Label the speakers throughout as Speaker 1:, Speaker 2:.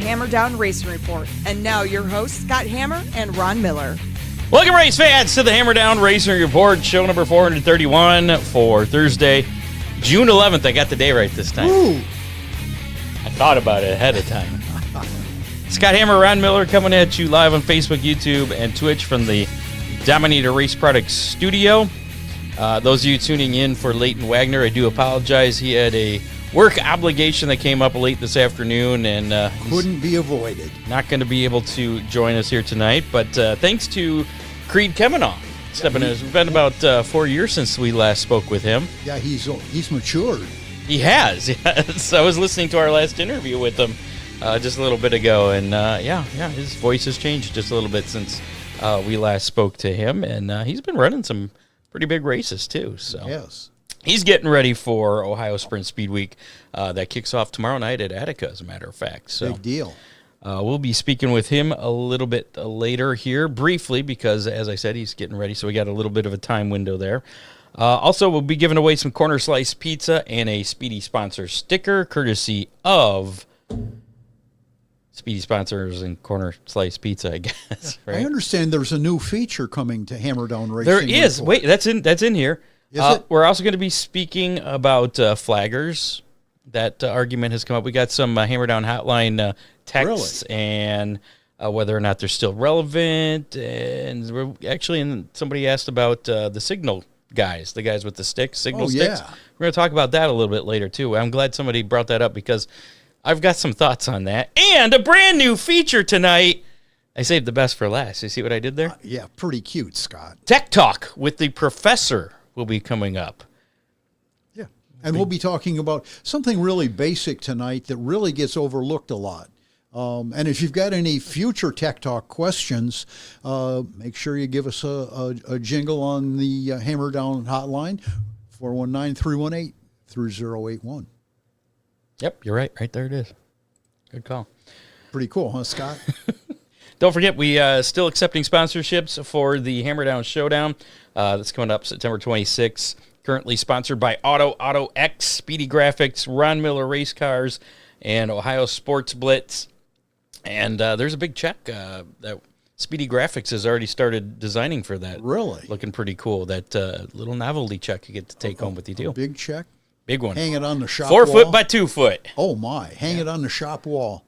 Speaker 1: Hammer Down Racing Report. And now your hosts, Scott Hammer and Ron Miller.
Speaker 2: Welcome, race fans, to the Hammer Down Racing Report, show number 431 for Thursday, June 11th. I got the day right this time.
Speaker 3: Ooh.
Speaker 2: I thought about it ahead of time. Scott Hammer, Ron Miller coming at you live on Facebook, YouTube, and Twitch from the Dominator Race Products studio. Those of you tuning in for Leighton Wagner, I do apologize. He had a work obligation that came up late this afternoon, and
Speaker 3: couldn't be avoided.
Speaker 2: Not going to be able to join us here tonight, but thanks to Creed Kemenah stepping in. It's been about 4 years since we last spoke with him.
Speaker 3: Yeah, he's matured.
Speaker 2: He has, yes. I was listening to our last interview with him just a little bit ago, and his voice has changed just a little bit since we last spoke to him, and he's been running some pretty big races too. So
Speaker 3: yes.
Speaker 2: He's getting ready for Ohio Sprint Speed Week that kicks off tomorrow night at Attica, as a matter of fact. So,
Speaker 3: big deal.
Speaker 2: We'll be speaking with him a little bit later here, briefly, because, as I said, he's getting ready, so we got a little bit of a time window there. Also, we'll be giving away some Corner Slice Pizza and a Speedy Sponsor sticker, courtesy of Speedy Sponsors and Corner Slice Pizza, I guess. Right?
Speaker 3: I understand there's a new feature coming to Hammer Down Racing.
Speaker 2: There is.
Speaker 3: Report.
Speaker 2: Wait, that's in here.
Speaker 3: Is it?
Speaker 2: We're also going to be speaking about flaggers. That argument has come up. We got some Hammer Down Hotline texts and whether or not they're still relevant. And somebody asked about the signal guys, the guys with the sticks, signal sticks.
Speaker 3: Yeah.
Speaker 2: We're going to talk about that a little bit later, too. I'm glad somebody brought that up because I've got some thoughts on that. And a brand new feature tonight. I saved the best for last. You see what I did there?
Speaker 3: Yeah, pretty cute, Scott.
Speaker 2: Tech Talk with the Professor will be coming up.
Speaker 3: Yeah, and we'll be talking about something really basic tonight that really gets overlooked a lot. And if you've got any future Tech Talk questions, make sure you give us a jingle on the Hammer Down hotline, 419-318-3081.
Speaker 2: Yep, you're right. Right there it is. Good call.
Speaker 3: Pretty cool, huh, Scott?
Speaker 2: Don't forget, we still accepting sponsorships for the Hammer Down Showdown. That's coming up September 26th. Currently sponsored by Auto X, Speedy Graphics, Ron Miller Race Cars, and Ohio Sports Blitz. And there's a big check that Speedy Graphics has already started designing for that.
Speaker 3: Really?
Speaker 2: Looking pretty cool. That little novelty check you get to take home with you, too.
Speaker 3: Big check?
Speaker 2: Big one.
Speaker 3: Hang it on the shop
Speaker 2: 4
Speaker 3: wall.
Speaker 2: foot by 2 foot.
Speaker 3: Oh, my. Hang it on the shop wall.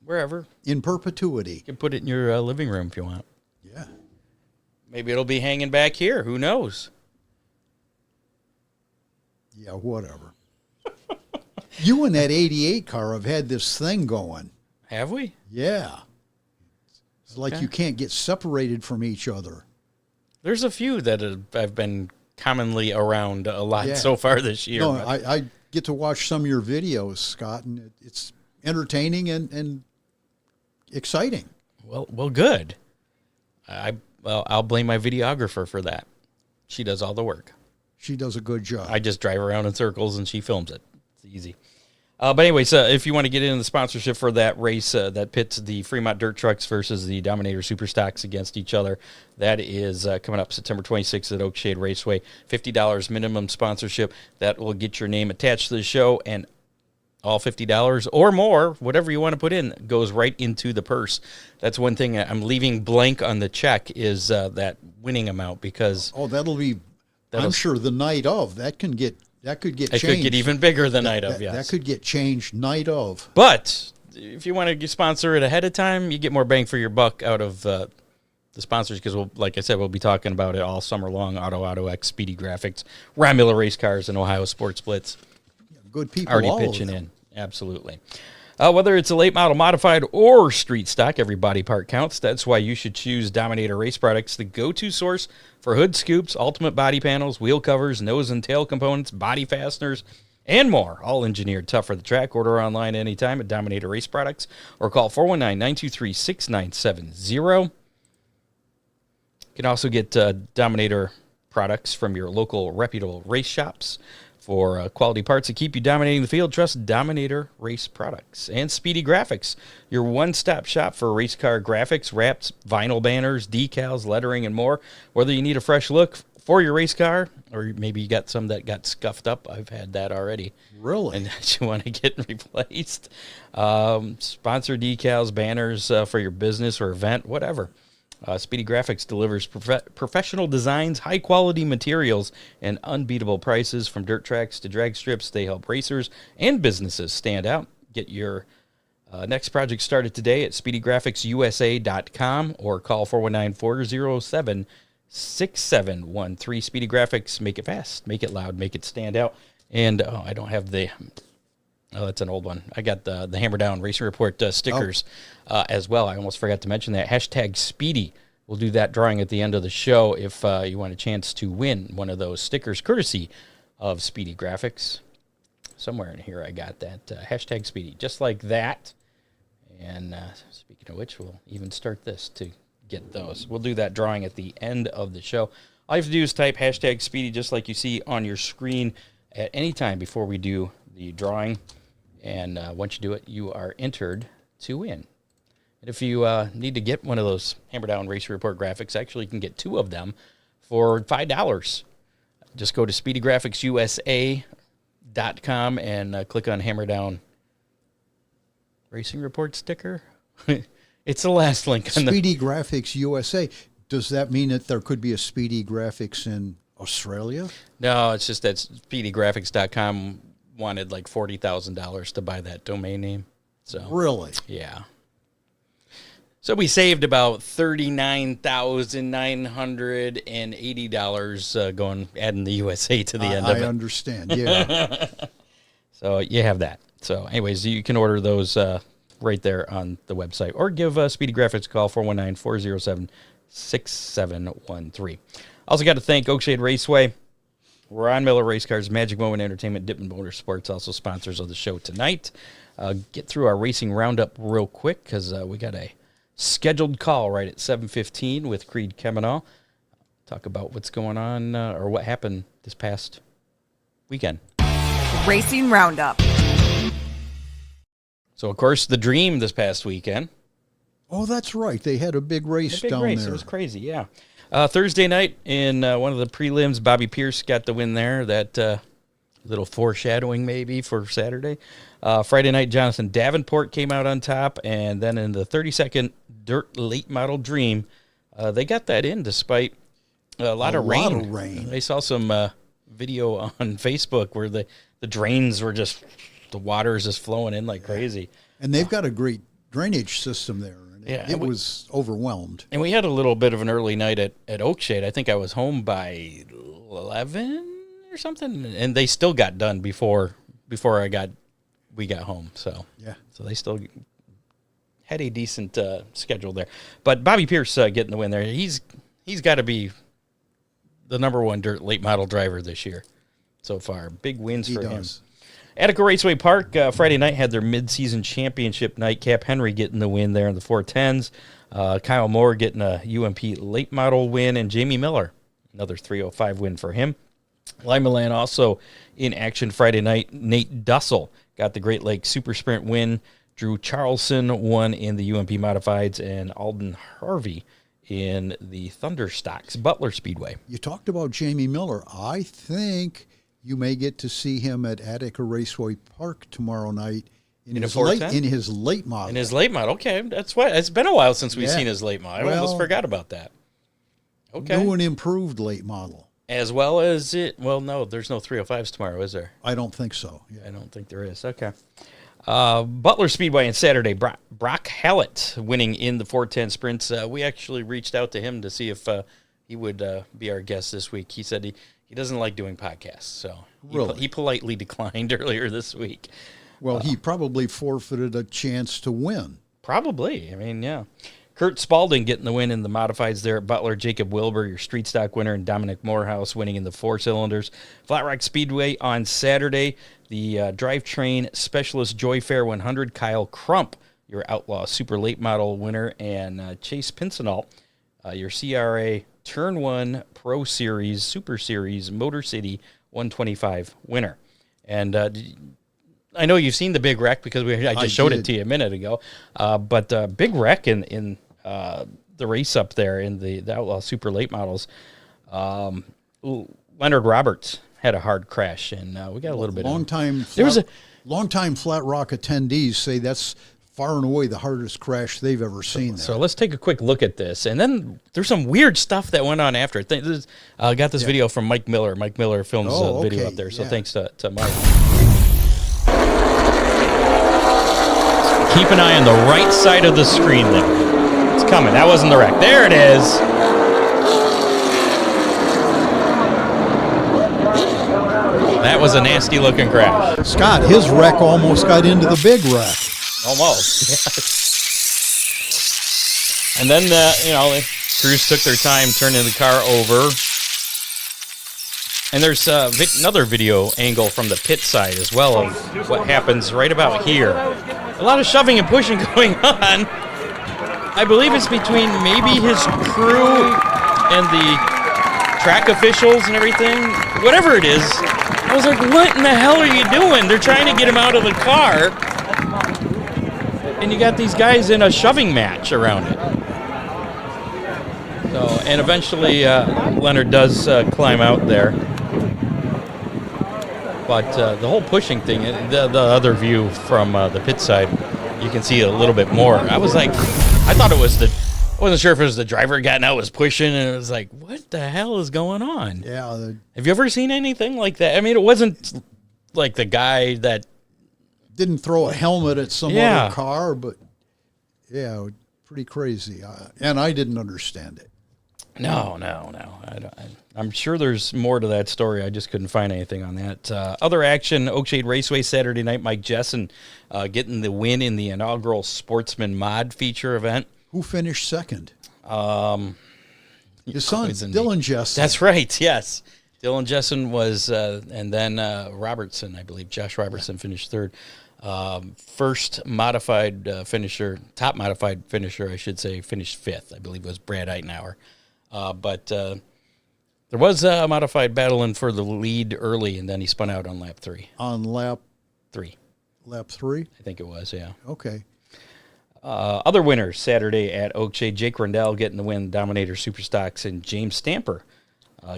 Speaker 2: Wherever.
Speaker 3: In perpetuity.
Speaker 2: You can put it in your living room if you want.
Speaker 3: Yeah.
Speaker 2: Maybe it'll be hanging back here. Who knows?
Speaker 3: Yeah, whatever. You and that 88 car have had this thing going.
Speaker 2: Have we?
Speaker 3: Yeah. It's like you can't get separated from each other.
Speaker 2: There's a few that have been commonly around a lot so far this year.
Speaker 3: No, I get to watch some of your videos, Scott, and it's entertaining and exciting.
Speaker 2: Well, good. I'll blame my videographer for that. She does all the work.
Speaker 3: She does a good job.
Speaker 2: I just drive around in circles and she films it. It's easy. But anyways, if you want to get into the sponsorship for that race that pits the Fremont Dirt Trucks versus the Dominator Superstocks against each other, that is coming up September 26th at Oakshade Raceway. $50 minimum sponsorship. That will get your name attached to the show, and all $50 or more, whatever you want to put in, goes right into the purse. That's one thing I'm leaving blank on the check is that winning amount because...
Speaker 3: Oh, I'm sure the night of. That could get changed.
Speaker 2: It could get even bigger the night of, yes.
Speaker 3: That could get changed night of.
Speaker 2: But if you want to sponsor it ahead of time, you get more bang for your buck out of the sponsors because, like I said, we'll be talking about it all summer long. Auto X, Speedy Graphics, Ron Miller Race Cars, and Ohio Sports Blitz.
Speaker 3: Good people
Speaker 2: already pitching in. Absolutely. Whether it's a late model modified or street stock, every body part counts. That's why you should choose Dominator Race Products, the go-to source for hood scoops, ultimate body panels, wheel covers, nose and tail components, body fasteners, and more. All engineered tough for the track. Order online anytime at Dominator Race Products or call 419-923-6970. You can also get Dominator products from your local reputable race shops. For quality parts that keep you dominating the field, trust Dominator Race Products. And Speedy Graphics, your one-stop shop for race car graphics, wraps, vinyl banners, decals, lettering, and more. Whether you need a fresh look for your race car, or maybe you got some that got scuffed up. I've had that already.
Speaker 3: Really?
Speaker 2: And that you want to get replaced. Sponsor decals, banners for your business or event, whatever. Speedy Graphics delivers professional designs, high-quality materials, and unbeatable prices. From dirt tracks to drag strips, they help racers and businesses stand out. Get your next project started today at speedygraphicsusa.com or call 419-407-6713. Speedy Graphics, make it fast, make it loud, make it stand out. And I don't have the... Oh, that's an old one. I got the Hammer Down Racing Report stickers as well. I almost forgot to mention that. Hashtag Speedy. We'll do that drawing at the end of the show if you want a chance to win one of those stickers, courtesy of Speedy Graphics. Somewhere in here I got that. Hashtag Speedy. Just like that. And speaking of which, we'll even start this to get those. We'll do that drawing at the end of the show. All you have to do is type hashtag Speedy just like you see on your screen at any time before we do the drawing. And once you do it, you are entered to win. And if you need to get one of those Hammer Down Race Report graphics, actually you can get 2 of them for $5. Just go to speedygraphicsusa.com and click on Hammer Down Racing Report sticker. It's the last link on
Speaker 3: Speedy Graphics USA. Does that mean that there could be a Speedy Graphics in Australia?
Speaker 2: No, it's just that speedygraphics.com wanted like $40,000 to buy that domain name. So
Speaker 3: really?
Speaker 2: Yeah. So we saved about $39,980 going adding the USA to the end of it.
Speaker 3: I understand. Yeah.
Speaker 2: So you have that. So anyways, you can order those right there on the website or give Speedy Graphics a call, 419-407-6713. Also got to thank Oakshade Raceway, Ron Miller Race Cars, Magic Moment Entertainment, Dippin' Motorsports, also sponsors of the show tonight. Get through our racing roundup real quick because we got a scheduled call right at 7:15 with Creed Kemenah. Talk about what's going on or what happened this past weekend.
Speaker 1: Racing Roundup.
Speaker 2: So, of course, the Dream this past weekend.
Speaker 3: Oh, that's right. They had a big race down there.
Speaker 2: It was crazy, yeah. Thursday night in one of the prelims, Bobby Pierce got the win there. That little foreshadowing maybe for Saturday. Friday night, Jonathan Davenport came out on top. And then in the 32nd Dirt Late Model Dream, they got that in despite a lot of rain. They saw some video on Facebook where the drains were just, the water is just flowing in like crazy. And
Speaker 3: they've got a great drainage system there.
Speaker 2: Yeah,
Speaker 3: it was overwhelmed.
Speaker 2: And we had a little bit of an early night at Oakshade. I think I was home by 11 or something, and they still got done before we got home. So
Speaker 3: yeah,
Speaker 2: so they still had a decent schedule there. But Bobby Pierce getting the win there. He's got to be the number one dirt late model driver this year so far. Big wins for him. Attica Raceway Park, Friday night, had their mid-season championship night. Cap Henry getting the win there in the 410s. Kyle Moore getting a UMP late model win. And Jamie Miller, another 305 win for him. Lima Land also in action Friday night. Nate Dussel got the Great Lakes Super Sprint win. Drew Charlson won in the UMP Modifieds. And Alden Harvey in the Thunderstocks Butler Speedway.
Speaker 3: You talked about Jamie Miller. I think you may get to see him at Attica Raceway Park tomorrow night in his late model.
Speaker 2: In his late model, okay. That's why it's been a while since we've seen his late model. I almost forgot about that. Okay.
Speaker 3: New and improved late model.
Speaker 2: As well as it, well, no, there's no 305s tomorrow, is there?
Speaker 3: I don't think so. Yeah.
Speaker 2: I don't think there is. Okay. Butler Speedway on Saturday, Brock Hallett winning in the 410 sprints. We actually reached out to him to see if he would be our guest this week. He said he doesn't like doing podcasts, so he politely declined earlier this week.
Speaker 3: Well, he probably forfeited a chance to win.
Speaker 2: Probably. I mean, yeah. Kurt Spalding getting the win in the modifieds there at Butler. Jacob Wilbur, your street stock winner, and Dominic Morehouse winning in the 4-cylinders. Flat Rock Speedway on Saturday, the drivetrain specialist Joy Fair 100. Kyle Crump, your Outlaw Super Late Model winner, and Chase Pincinel, your CRA Turn 1 Pro Series, Super Series, Motor City 125 winner. And I know you've seen the big wreck because I just showed it to you a minute ago. But big wreck in the race up there in the Outlaw Super Late Models. Leonard Roberts had a hard crash, and we got a little bit
Speaker 3: Long-time Flat Rock attendees say that's far and away the hardest crash they've ever seen.
Speaker 2: So let's take a quick look at this. And then there's some weird stuff that went on after. I got this video from Mike Miller. Mike Miller films the video up there, so thanks to Mike. Keep an eye on the right side of the screen there. It's coming. That wasn't the wreck. There it is. That was a nasty looking crash.
Speaker 3: Scott, his wreck almost got into the big wreck.
Speaker 2: Almost. Yes. And then, the crews took their time turning the car over. And there's another video angle from the pit side as well of what happens right about here. A lot of shoving and pushing going on. I believe it's between maybe his crew and the track officials and everything. Whatever it is. I was like, what in the hell are you doing? They're trying to get him out of the car. And you got these guys in a shoving match around it. So, and eventually Leonard does climb out there. But the whole pushing thing, the other view from the pit side, you can see a little bit more. I was like, I thought it was I wasn't sure if it was the driver getting out was pushing, and it was like, what the hell is going on?
Speaker 3: Yeah.
Speaker 2: Have you ever seen anything like that? I mean, it wasn't like the guy that
Speaker 3: didn't throw a helmet at some other car, but pretty crazy. And I didn't understand it.
Speaker 2: No. I'm sure there's more to that story. I just couldn't find anything on that. Other action, Oakshade Raceway Saturday night, Mike Jessen getting the win in the inaugural Sportsman Mod feature event.
Speaker 3: Who finished second? His son, Dylan Jessen.
Speaker 2: That's right, yes. Dylan Jessen was, and then Robertson, I believe. Josh Robertson finished third. First modified finisher, top modified finisher, I should say, finished fifth, I believe was Brad Eitenauer. But there was a modified battling for the lead early, and then he spun out on lap 3.
Speaker 3: On lap
Speaker 2: 3.
Speaker 3: Lap 3?
Speaker 2: I think it was, yeah.
Speaker 3: Okay.
Speaker 2: Other winners Saturday at Oakshade, Jake Rundell getting the win, Dominator Superstocks, and James Stamper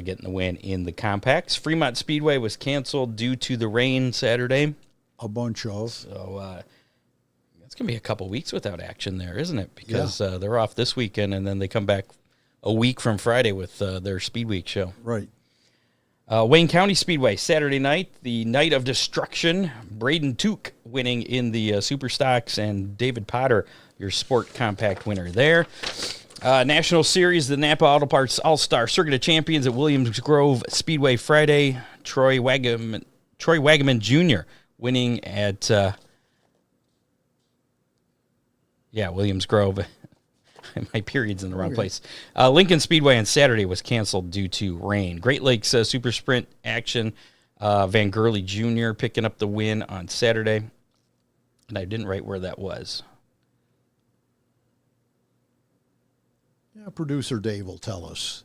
Speaker 2: getting the win in the compacts. Fremont Speedway was canceled due to the rain Saturday.
Speaker 3: A bunch of.
Speaker 2: So it's going to be a couple weeks without action there, isn't it? Because they're off this weekend, and then they come back a week from Friday with their Speed Week show.
Speaker 3: Right.
Speaker 2: Wayne County Speedway, Saturday night, the Night of Destruction. Braden Took winning in the Superstocks, and David Potter, your Sport Compact winner there. National Series, the Napa Auto Parts All-Star Circuit of Champions at Williams Grove Speedway Friday. Troy Wagaman Jr. winning at Williams Grove. My period's in the wrong place. Lincoln Speedway on Saturday was canceled due to rain. Great Lakes Super Sprint action. Van Gurley Jr. picking up the win on Saturday. And I didn't write where that was.
Speaker 3: Yeah, producer Dave will tell us.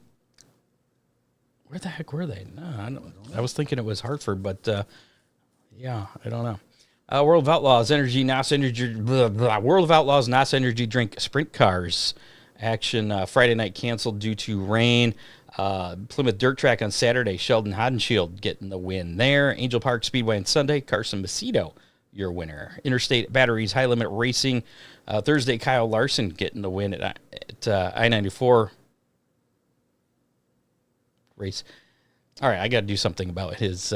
Speaker 2: Where the heck were they? No, I was thinking it was Hartford, but I don't know. World of Outlaws NOS Energy Drink Sprint Cars action Friday night canceled due to rain. Plymouth Dirt Track on Saturday, Sheldon Hodenshield getting the win there. Angel Park Speedway on Sunday, Carson Macedo, your winner. Interstate Batteries High Limit Racing Thursday, Kyle Larson getting the win at I-94 race. All right, I got to do something about his.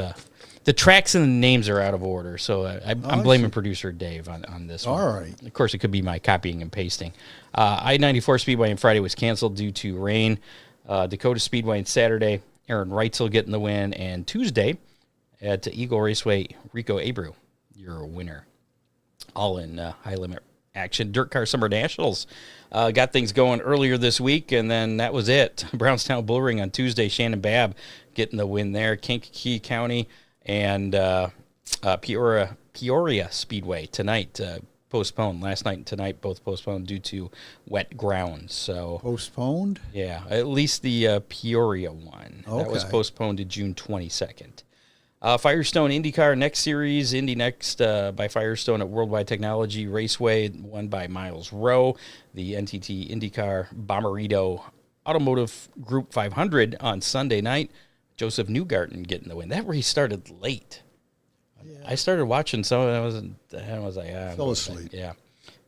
Speaker 2: The tracks and the names are out of order, so I'm blaming producer Dave on this one.
Speaker 3: All right.
Speaker 2: Of course, it could be my copying and pasting. I-94 Speedway on Friday was canceled due to rain. Dakota Speedway on Saturday, Aaron Reitzel getting the win. And Tuesday at Eagle Raceway, Rico Abreu, your winner. All in high-limit action. Dirt Car Summer Nationals got things going earlier this week, and then that was it. Brownstown Bullring on Tuesday, Shannon Babb getting the win there. Kankakee County and Peoria Speedway tonight postponed. Last night and tonight both postponed due to wet ground. So
Speaker 3: postponed?
Speaker 2: Yeah, at least the Peoria one.
Speaker 3: Okay.
Speaker 2: That was postponed to June 22nd. Firestone IndyCar Next Series, Indy Next by Firestone at Worldwide Technology Raceway, won by Miles Rowe. The NTT IndyCar Bommarito Automotive Group 500 on Sunday night. Joseph Newgarden getting the win. That race started late. Yeah. I started watching some of it. I was like,
Speaker 3: fell asleep.
Speaker 2: Yeah.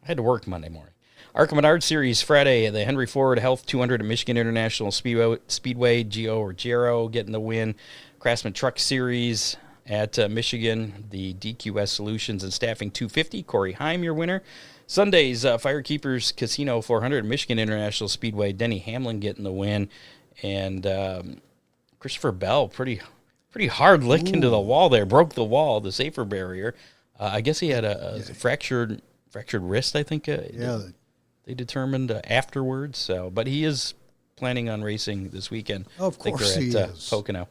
Speaker 2: I had to work Monday morning. ARCA Menard Series Friday, the Henry Ford Health 200 at Michigan International Speedway, Giro getting the win. Craftsman Truck Series at Michigan, the DQS Solutions and Staffing 250, Corey Heim, your winner. Sundays, Firekeepers Casino 400 at Michigan International Speedway, Denny Hamlin getting the win. And Christopher Bell, pretty hard lick into the wall there, broke the wall, the safer barrier. I guess he had a fractured wrist, I think. They determined afterwards. So, but he is planning on racing this weekend.
Speaker 3: Of course he is.
Speaker 2: Pocono.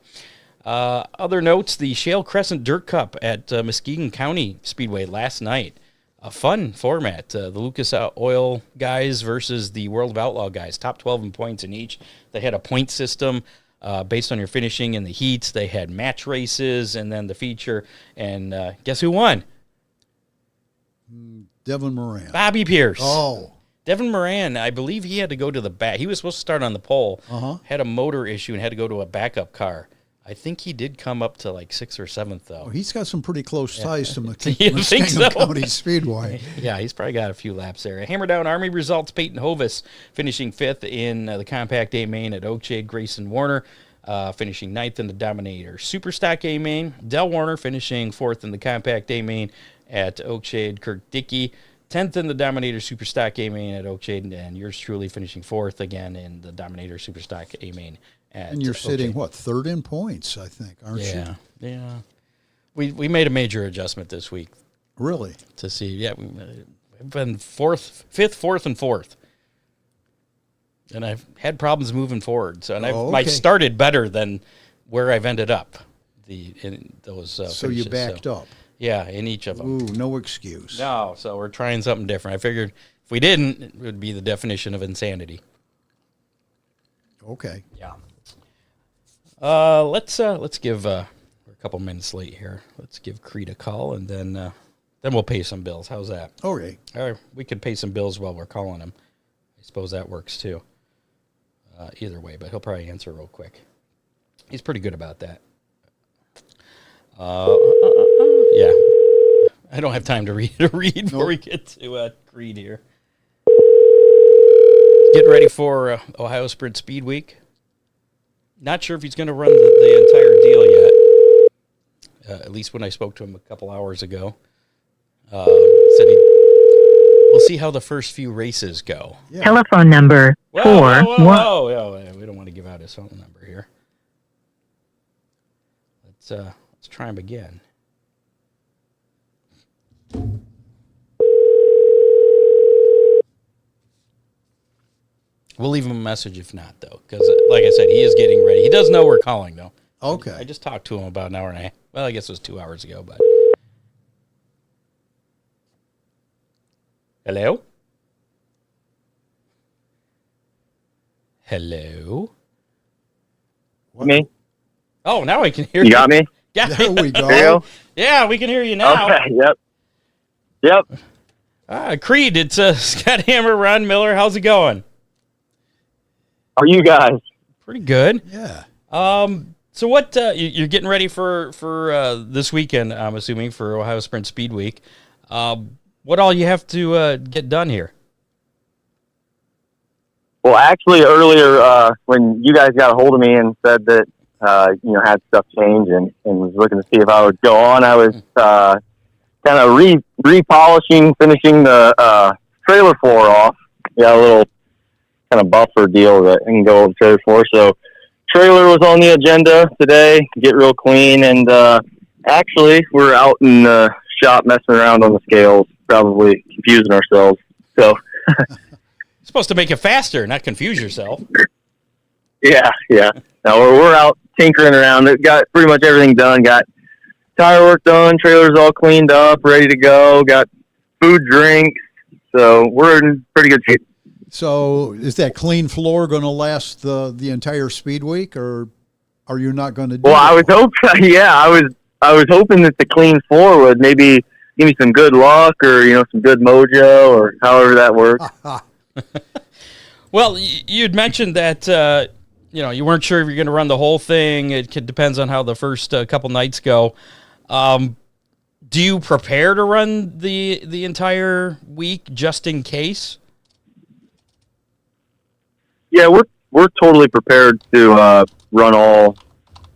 Speaker 2: Other notes, the Shale Crescent Dirt Cup at Muskegon County Speedway last night. A fun format. The Lucas Oil guys versus the World of Outlaw guys. Top 12 in points in each. They had a point system based on your finishing in the heats. They had match races and then the feature. And guess who won?
Speaker 3: Devin Moran.
Speaker 2: Bobby Pierce.
Speaker 3: Oh.
Speaker 2: Devin Moran, I believe he had to go to the back. He was supposed to start on the pole. Had a motor issue and had to go to a backup car. I think he did come up to like 6th or 7th, though.
Speaker 3: Oh, he's got some pretty close ties to
Speaker 2: Muskegon
Speaker 3: County Speedway.
Speaker 2: Yeah, he's probably got a few laps there. Hammer Down Army results, Peyton Hovis finishing 5th in the Compact A Main at Oakshade. Grayson Warner finishing 9th in the Dominator Superstock A Main. Del Warner finishing 4th in the Compact A Main at Oakshade. Kirk Dickey 10th in the Dominator Superstock A Main at Oakshade. And yours truly finishing 4th again in the Dominator Superstock A Main.
Speaker 3: And you're sitting, third in points, I think, aren't you?
Speaker 2: Yeah. We made a major adjustment this week.
Speaker 3: Really?
Speaker 2: To see, we've been 5th, 4th, and 4th. And I've had problems moving forward. So, and I've started better than where I've ended up. In those
Speaker 3: so
Speaker 2: finishes.
Speaker 3: You backed up.
Speaker 2: Yeah, in each of them.
Speaker 3: Ooh, no excuse.
Speaker 2: No, so we're trying something different. I figured if we didn't, it would be the definition of insanity.
Speaker 3: Okay.
Speaker 2: Yeah. Let's give we're a couple minutes late here. Let's give Creed a call and then we'll pay some bills. How's that?
Speaker 3: Okay.
Speaker 2: All right, we could pay some bills while we're calling him. I suppose that works too. Either way, but he'll probably answer real quick. He's pretty good about that. Yeah. I don't have time to read before we get to Creed here. Getting ready for Ohio Sprint Speed Week. Not sure if he's going to run the entire deal yet. At least when I spoke to him a couple hours ago. Said we'll see how the first few races go.
Speaker 4: Yeah. Telephone number
Speaker 2: whoa. We don't want to give out his phone number here. Let's try him again. We'll leave him a message if not, though, because, like I said, he is getting ready. He does know we're calling, though.
Speaker 3: Okay.
Speaker 2: I just talked to him about an hour and a half. Well, I guess it was 2 hours ago, but. Hello? Hello?
Speaker 5: What? Me?
Speaker 2: Oh, now I can hear you.
Speaker 5: You got me?
Speaker 2: Yeah.
Speaker 3: There we go.
Speaker 5: There you go.
Speaker 2: Yeah, we can hear you now.
Speaker 5: Okay, yep.
Speaker 2: Creed, it's Scott Hammer, Ron Miller. How's it going?
Speaker 5: How are you guys?
Speaker 2: Pretty good.
Speaker 3: Yeah.
Speaker 2: So what you're getting ready for this weekend? I'm assuming for Ohio Sprint Speed Week. What all you have to get done here?
Speaker 5: Well, actually, earlier when you guys got a hold of me and said that had stuff change and was looking to see if I would go on, I was kind of repolishing, finishing the trailer floor off. Yeah, a little kind of buffer deal that I can go over the trailer floor. So trailer was on the agenda today, get real clean, and actually we're out in the shop messing around on the scales, probably confusing ourselves. So
Speaker 2: supposed to make it faster, not confuse yourself.
Speaker 5: Yeah. No, we're out tinkering around. It got pretty much everything done. Got tire work done, trailer's all cleaned up, ready to go. Got food, drinks. So we're in pretty good shape.
Speaker 3: So is that clean floor going to last the entire speed week, or are you not going to do it?
Speaker 5: I was hoping. Yeah, I was hoping that the clean floor would maybe give me some good luck, or some good mojo, or however that works.
Speaker 2: Well, you'd mentioned that you weren't sure if you're going to run the whole thing. Depends on how the first couple nights go. Do you prepare to run the entire week just in case?
Speaker 5: Yeah, we're totally prepared to run all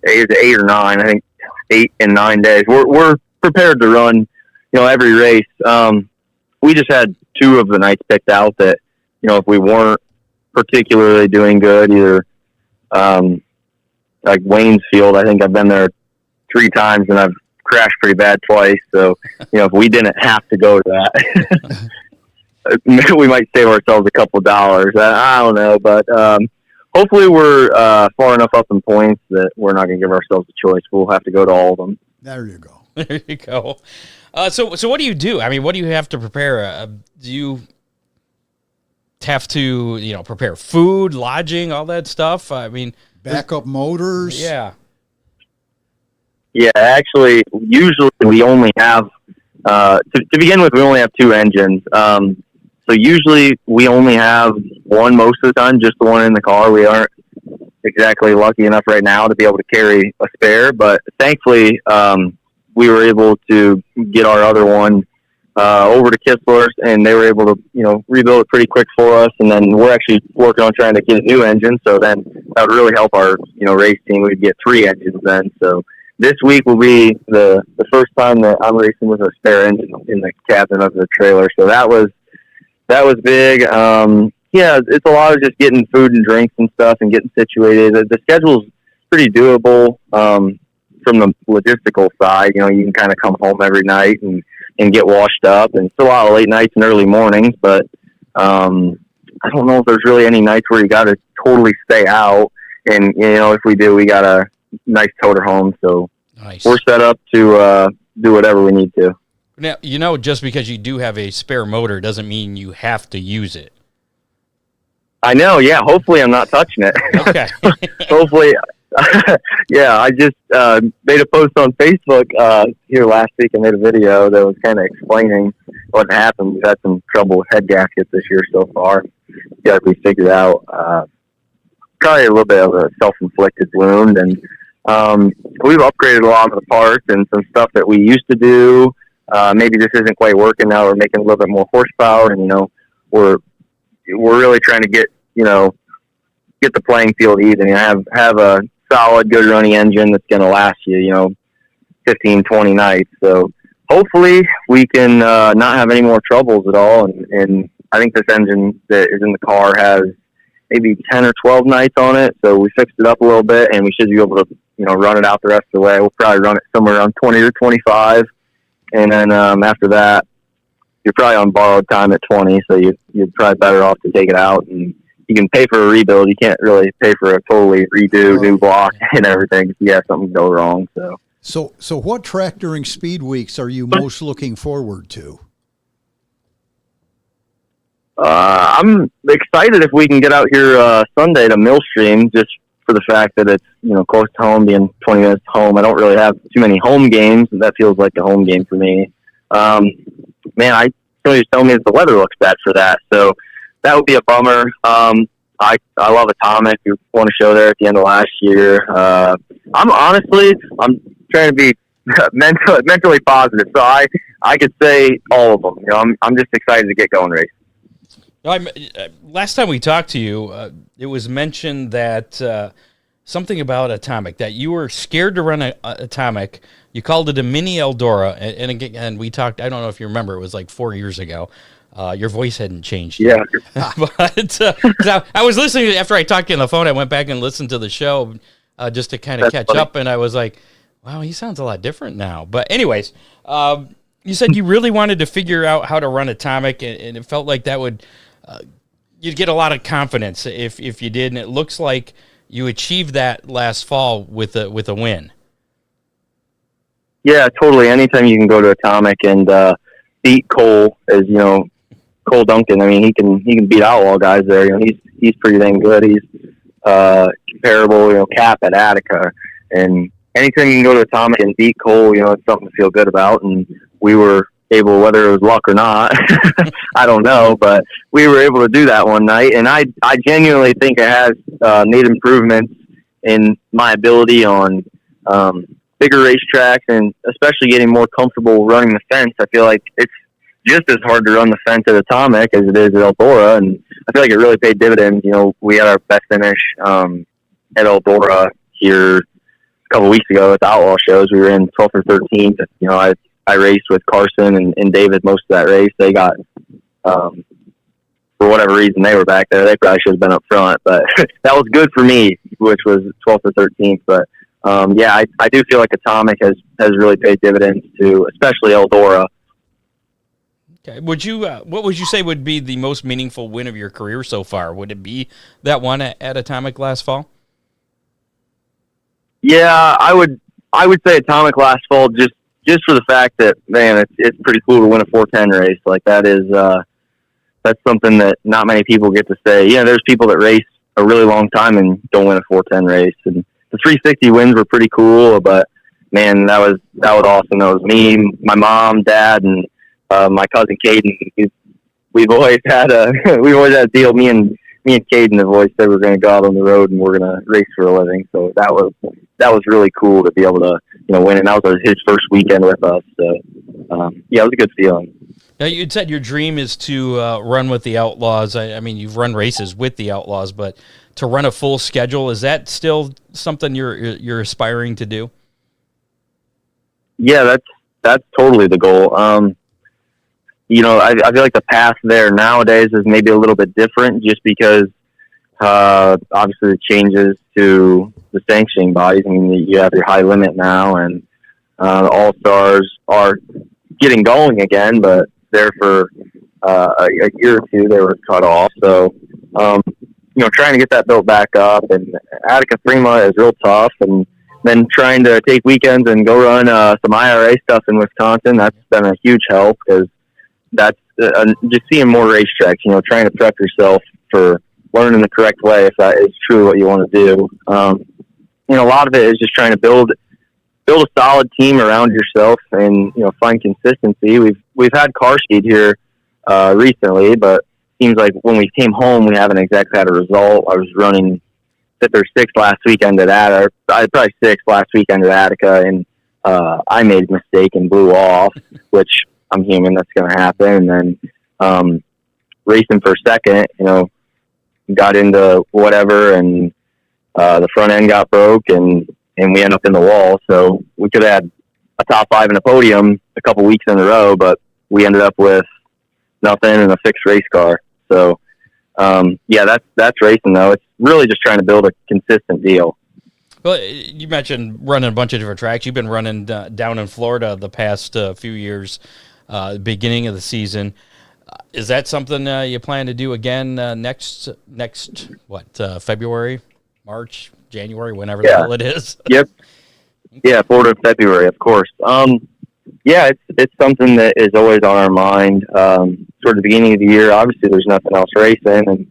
Speaker 5: eight or nine. I think 8 and 9 days. We're prepared to run, every race. We just had 2 of the nights picked out that, if we weren't particularly doing good, either like Wayne's Field, I think I've been there 3 times and I've crashed pretty bad twice. So, if we didn't have to go to that, we might save ourselves a couple dollars. I don't know, but hopefully we're far enough up in points that we're not going to give ourselves a choice. We'll have to go to all of them.
Speaker 3: There you go.
Speaker 2: There you go. So what do you do? I mean, what do you have to prepare? Do you have to, prepare food, lodging, all that stuff? I mean,
Speaker 3: backup motors.
Speaker 2: Yeah.
Speaker 5: Yeah, actually, usually we only have, to begin with, we only have 2 engines. So usually we only have one most of the time, just the one in the car. We aren't exactly lucky enough right now to be able to carry a spare, but thankfully we were able to get our other one over to Kistler's, and they were able to, rebuild it pretty quick for us. And then we're actually working on trying to get a new engine. So then that would really help our, race team. We'd get 3 engines then. So this week will be the first time that I'm racing with a spare engine in the cabin of the trailer. So that was big. Yeah, it's a lot of just getting food and drinks and stuff and getting situated. The schedule's pretty doable from the logistical side. You can kind of come home every night and get washed up, and still a lot of late nights and early mornings. But I don't know if there's really any nights where you got to totally stay out. And, if we do, we got a nice toter home. So
Speaker 2: nice.
Speaker 5: We're set up to do whatever we need to.
Speaker 2: Now, just because you do have a spare motor doesn't mean you have to use it.
Speaker 5: I know, yeah. Hopefully I'm not touching it.
Speaker 2: Okay.
Speaker 5: Hopefully. Yeah, I just made a post on Facebook here last week. I made a video that was kind of explaining what happened. We've had some trouble with head gaskets this year so far. Got to be figured out. Probably a little bit of a self-inflicted wound. And we've upgraded a lot of the parts and some stuff that we used to do. Maybe this isn't quite working now. We're making a little bit more horsepower, and we're really trying to get the playing field even. Have a solid, good running engine that's going to last you 15, 20 nights. So hopefully we can not have any more troubles at all. And I think this engine that is in the car has maybe 10 or 12 nights on it. So we fixed it up a little bit, and we should be able to run it out the rest of the way. We'll probably run it somewhere around 20 or 25. And then after that, you're probably on borrowed time at 20, so you're probably better off to take it out. And you can pay for a rebuild. You can't really pay for a totally redo, new block and everything if you have something go wrong. So
Speaker 3: what track during speed weeks are you most looking forward to?
Speaker 5: I'm excited if we can get out here Sunday to Millstream, just for the fact that it's close to home, being 20 minutes home. I don't really have too many home games, and that feels like a home game for me. Man, somebody just told me that the weather looks bad for that, so that would be a bummer. I love Atomic. We won a show there at the end of last year. I'm trying to be mentally positive, so I could say all of them. I'm just excited to get going racing.
Speaker 2: Last time we talked to you, it was mentioned that something about Atomic, that you were scared to run Atomic. You called it a mini Eldora, and again, we talked. I don't know if you remember; it was like 4 years ago. Your voice hadn't changed yet.
Speaker 5: Yeah,
Speaker 2: but I was listening after I talked to you on the phone. I went back and listened to the show just to kind of catch up, and I was like, "Wow, he sounds a lot different now." But anyways, you said you really wanted to figure out how to run Atomic, and it felt like that would. You'd get a lot of confidence if you did, and it looks like you achieved that last fall with a win.
Speaker 5: Yeah, totally. Anytime you can go to Atomic and beat Cole, as Cole Duncan. I mean, he can beat Outlaw guys there. He's pretty dang good. He's comparable. Cap at Attica, and anytime you can go to Atomic and beat Cole, it's something to feel good about. And we were able, whether it was luck or not, I don't know, but we were able to do that one night. And I genuinely think it has made improvements in my ability on bigger racetracks, and especially getting more comfortable running the fence. I feel like it's just as hard to run the fence at Atomic as it is at Eldora, and I feel like it really paid dividends. You know, we had our best finish at Eldora here a couple weeks ago at the Outlaw shows. We were in 12th or 13th. You know, I raced with Carson and David most of that race. They got, for whatever reason, they were back there. They probably should have been up front, but that was good for me, which was 12th or 13th. But yeah, I do feel like Atomic has really paid dividends to, especially Eldora.
Speaker 2: Okay. What would you say would be the most meaningful win of your career so far? Would it be that one at Atomic last fall? Yeah,
Speaker 5: I would say Atomic last fall, just for the fact that, man, it's pretty cool to win a 410 race. Like, that is that's something that not many people get to say. Yeah, there's people that race a really long time and don't win a 410 race. And the 360 wins were pretty cool, but man, that was awesome. That was me, my mom, dad, and my cousin Caden. We've always had a deal. Me and Caden have always said we're going to go out on the road and we're going to race for a living. So that was really cool to be able to, you know, win. And that was his first weekend with us. So yeah, it was a good feeling.
Speaker 2: Now, you said your dream is to run with the Outlaws. I mean, you've run races with the Outlaws, but to run a full schedule, is that still something you're aspiring to do?
Speaker 5: Yeah, that's totally the goal. You know, I feel like the path there nowadays is maybe a little bit different, just because obviously the changes to the sanctioning bodies. I mean, you have your high limit now, and All-Stars are getting going again, but there for a year or two they were cut off. So, you know, trying to get that built back up, and Attica Fremont is real tough, and then trying to take weekends and go run some IRA stuff in Wisconsin, that's been a huge help, because that's just seeing more racetracks, you know, trying to prep yourself for learning the correct way, if that is truly what you want to do. You know, a lot of it is just trying to build a solid team around yourself, and, you know, find consistency. We've had car speed here recently, but seems like when we came home, we haven't exactly had a result. I was running 5th or 6th last weekend at Attica, probably 6th last weekend at Attica, and I made a mistake and blew off, which I'm human, that's going to happen. And then racing for second, you know, got into whatever, and the front end got broke, and we ended up in the wall. So we could have had a top 5 in the podium a couple weeks in a row, but we ended up with nothing and a fixed race car. So yeah, that's racing though. It's really just trying to build a consistent deal.
Speaker 2: Well, you mentioned running a bunch of different tracks. You've been running down in Florida the past few years, beginning of the season. Is that something you plan to do again next February, March, January, whenever the hell it is?
Speaker 5: Yep. Yeah, Florida, February, of course. Yeah, it's something that is always on our mind. Sort of the beginning of the year, obviously there's nothing else racing, and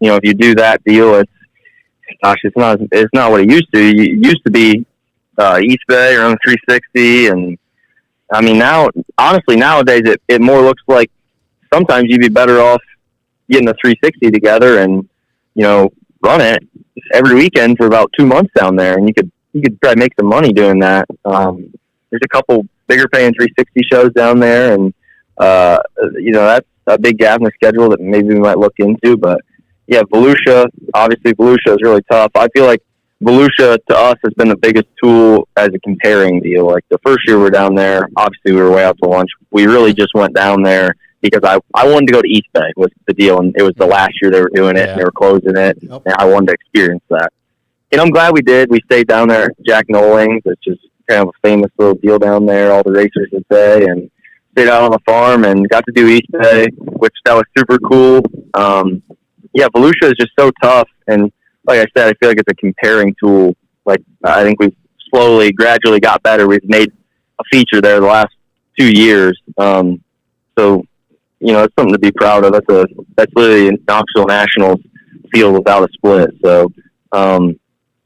Speaker 5: you know, if you do that deal, it's not what it used to. It used to be East Bay or on the 360, and I mean, honestly nowadays it more looks like sometimes you'd be better off getting a 360 together and, you know, run it every weekend for about 2 months down there, and you could probably make some money doing that. There's a couple bigger paying 360 shows down there, and you know, that's a big gap in the schedule that maybe we might look into. But yeah, Volusia is really tough. I feel like Volusia to us has been the biggest tool as a comparing deal. Like the first year we were down there, obviously we were way out to lunch. We really just went down there because I wanted to go to East Bay was the deal, and it was the last year they were doing it, and they were closing it, and I wanted to experience that. And I'm glad we did. We stayed down there at Jack Nolling's, which is kind of a famous little deal down there, all the racers would say, and stayed out on the farm and got to do East Bay, which that was super cool. Yeah, Volusia is just so tough, and like I said, I feel like it's a comparing tool. Like, I think we've gradually got better. We've made a feature there the last 2 years. So, you know, it's something to be proud of. That's literally an Knoxville Nationals field without a split. So,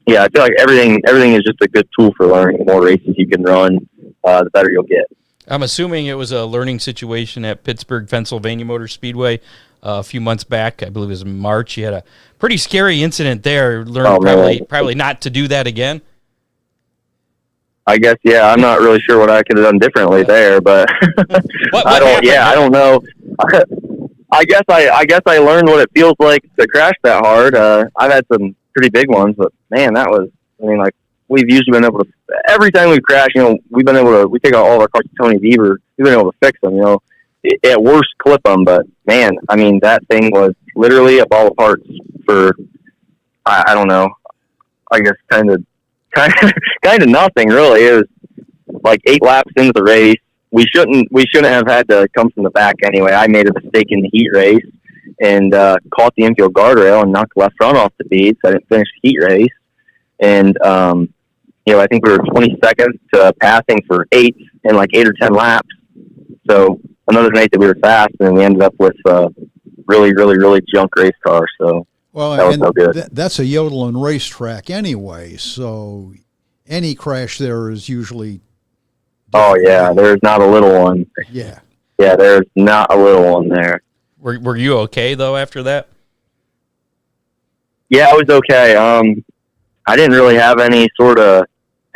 Speaker 5: yeah, I feel like everything is just a good tool for learning. The more races you can run, the better you'll get.
Speaker 2: I'm assuming it was a learning situation at Pittsburgh, Pennsylvania Motor Speedway a few months back. I believe it was in March. You had a pretty scary incident there. Learned probably not to do that again.
Speaker 5: I guess, yeah. I'm not really sure what I could have done differently there, but
Speaker 2: what
Speaker 5: I don't.
Speaker 2: happened?
Speaker 5: Yeah, I don't know. I guess I learned what it feels like to crash that hard. I've had some pretty big ones, but man, that was. I mean, like we've usually been able to. Every time we've crashed, we've been able to. We take out all of our cars to Tony Bieber. We've been able to fix them. At worst clip them, but man, I mean, that thing was literally a ball of parts for. I don't know. I guess kind of nothing really. It was like 8 laps into the race. We shouldn't have had to come from the back anyway. I made a mistake in the heat race and caught the infield guardrail and knocked the left front off the bead, so I didn't finish the heat race. And I think we were 22nd to passing for 8 in like 8 or 10 laps. So another night that we were fast, and we ended up with really, really, really junk race car. So.
Speaker 3: Well,
Speaker 5: that was no good.
Speaker 3: That's a Yodeland racetrack anyway, so any crash there is usually...
Speaker 5: Oh, yeah, there's not a little one.
Speaker 3: Yeah.
Speaker 5: Yeah, there's not a little one there.
Speaker 2: Were you okay, though, after that?
Speaker 5: Yeah, I was okay. I didn't really have any sort of...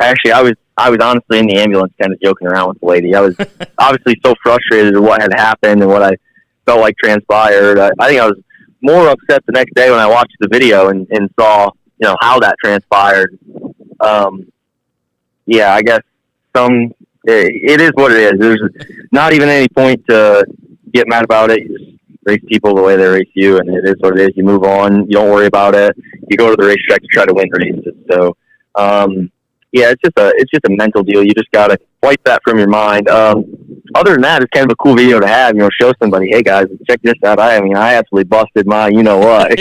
Speaker 5: Actually, I was honestly in the ambulance kind of joking around with the lady. I was obviously so frustrated at what had happened and what I felt like transpired. I think I was more upset the next day when I watched the video and saw, how that transpired. Yeah, I guess it is what it is. There's not even any point to get mad about it. You just race people the way they race you, and it is what it is. You move on. You don't worry about it. You go to the racetrack to try to win races. So, yeah, it's just a mental deal. You just gotta wipe that from your mind. Other than that, it's kind of a cool video to have. Show somebody, hey guys, check this out. I absolutely busted my, what,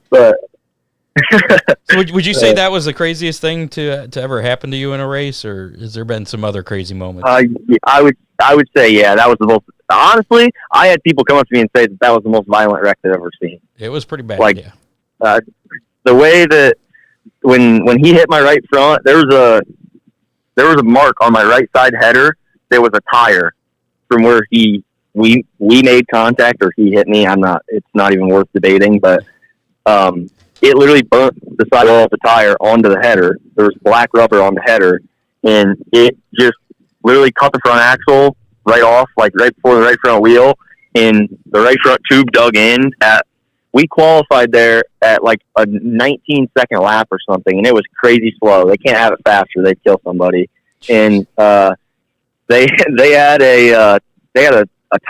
Speaker 5: But
Speaker 2: so would you say that was the craziest thing to ever happen to you in a race, or has there been some other crazy moments?
Speaker 5: I would say, yeah, that was the most. Honestly, I had people come up to me and say that was the most violent wreck I've ever seen.
Speaker 2: It was pretty bad.
Speaker 5: Like,
Speaker 2: yeah.
Speaker 5: The way that when he hit my right front, there was a mark on my right side header. There was a tire from where we made contact or he hit me. It's not even worth debating, but it literally burnt the side of the tire onto the header. There was black rubber on the header, and it just literally cut the front axle right off, like right before the right front wheel, and the right front tube dug in. We qualified there at like a 19-second lap or something, and it was crazy slow. They can't have it faster; they'd kill somebody. And they had a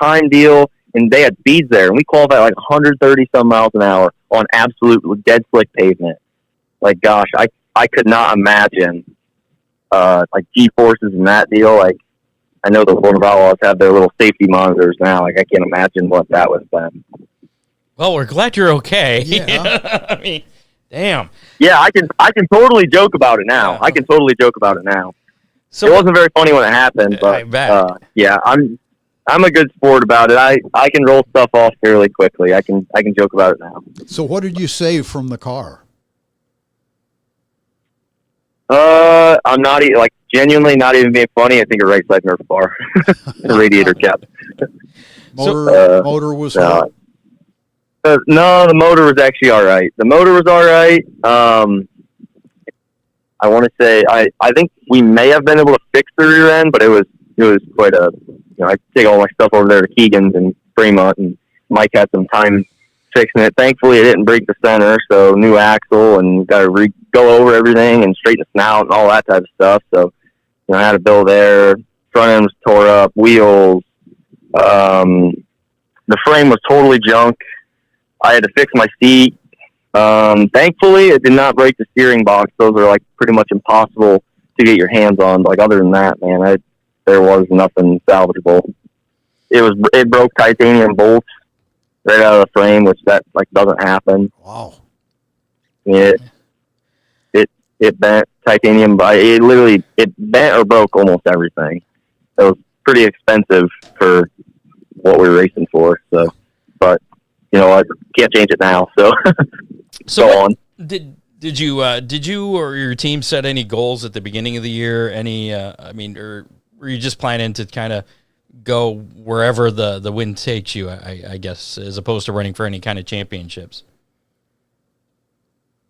Speaker 5: time deal, and they had speeds there, and we qualified at like 130 some miles an hour on absolute dead slick pavement. Like, gosh, I could not imagine like G-forces in that deal. Like, I know the Border Outlaws have their little safety monitors now. Like, I can't imagine what that was then.
Speaker 2: Well, we're glad you're okay.
Speaker 3: Yeah.
Speaker 2: I mean, damn.
Speaker 5: Yeah, I can totally joke about it now. I can totally joke about it now. So it wasn't very funny when it happened, but yeah, I'm a good sport about it. I can roll stuff off fairly quickly. I can joke about it now.
Speaker 3: So what did you save from the car?
Speaker 5: I'm not genuinely not even being funny. I think a right side nerf bar, the radiator cap.
Speaker 3: Motor was hot.
Speaker 5: No, the motor was actually all right. I want to say I think we may have been able to fix the rear end, but it was quite a I take all my stuff over there to Keegan's and Fremont, and Mike had some time fixing it. Thankfully, it didn't break the center, so new axle and got to go over everything and straighten the snout and all that type of stuff. So I had a bill there. Front end was tore up, wheels. The frame was totally junk. I had to fix my seat. Thankfully, it did not break the steering box. Those are like pretty much impossible to get your hands on. Like, other than that, man, there was nothing salvageable. It broke titanium bolts right out of the frame, which that doesn't happen.
Speaker 3: Wow.
Speaker 5: It bent titanium. It bent or broke almost everything. It was pretty expensive for what we were racing for. So, but I can't change it now. So, go on.
Speaker 2: Did you or your team set any goals at the beginning of the year? Any, or were you just planning to kind of go wherever the wind takes you, I guess, as opposed to running for any kind of championships?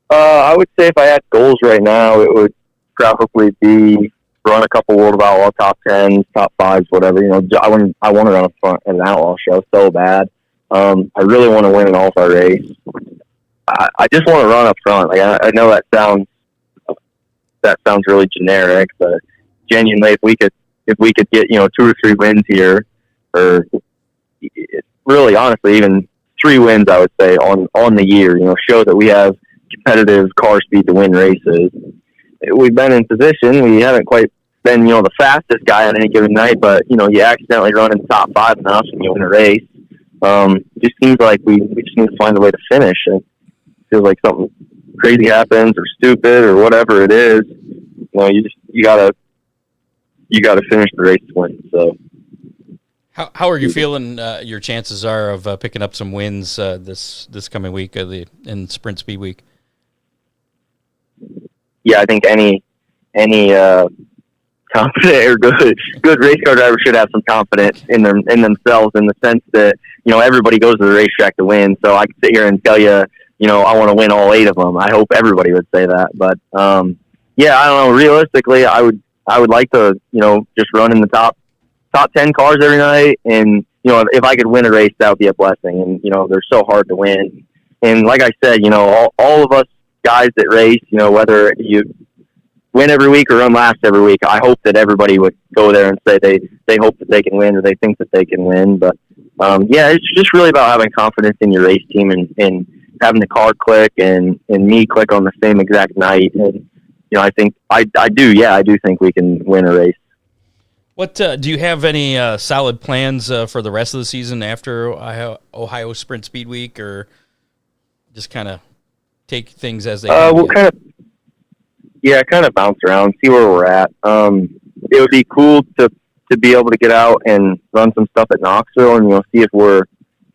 Speaker 5: I would say if I had goals right now, it would probably be run a couple World of Outlaw top 10s, top 5s, whatever. I want to run a front in an Outlaw show so bad. I really want to win an all-star race. I just want to run up front. Like I know that sounds really generic, but genuinely, if we could get 2 or 3 wins here, or really honestly even 3 wins, I would say on the year, show that we have competitive car speed to win races. We've been in position. We haven't quite been the fastest guy on any given night, but you accidentally run in the top 5 enough and you win a race. It just seems like we just need to find a way to finish. And it feels like something crazy happens or stupid or whatever it is. You gotta finish the race to win. So,
Speaker 2: how are you feeling? Your chances are of picking up some wins this coming week in Sprint Speed Week.
Speaker 5: Yeah, I think any confident or good race car driver should have some confidence in themselves, in the sense that everybody goes to the racetrack to win. So I can sit here and tell you, I want to win all 8 of them. I hope everybody would say that, but yeah, I don't know. Realistically, I would like to just run in the top 10 cars every night, and if I could win a race, that would be a blessing. And they're so hard to win. And like I said, all of us guys that race, whether you win every week or run last every week, I hope that everybody would go there and say they hope that they can win, or they think that they can win. But yeah, it's just really about having confidence in your race team and having the car click and me click on the same exact night. And I think I do think we can win a race.
Speaker 2: What do you have any solid plans for the rest of the season after Ohio Sprint Speed Week, or just kind of take things as they come?
Speaker 5: We'll kind of bounce around, see where we're at. It would be cool to be able to get out and run some stuff at Knoxville and see if we're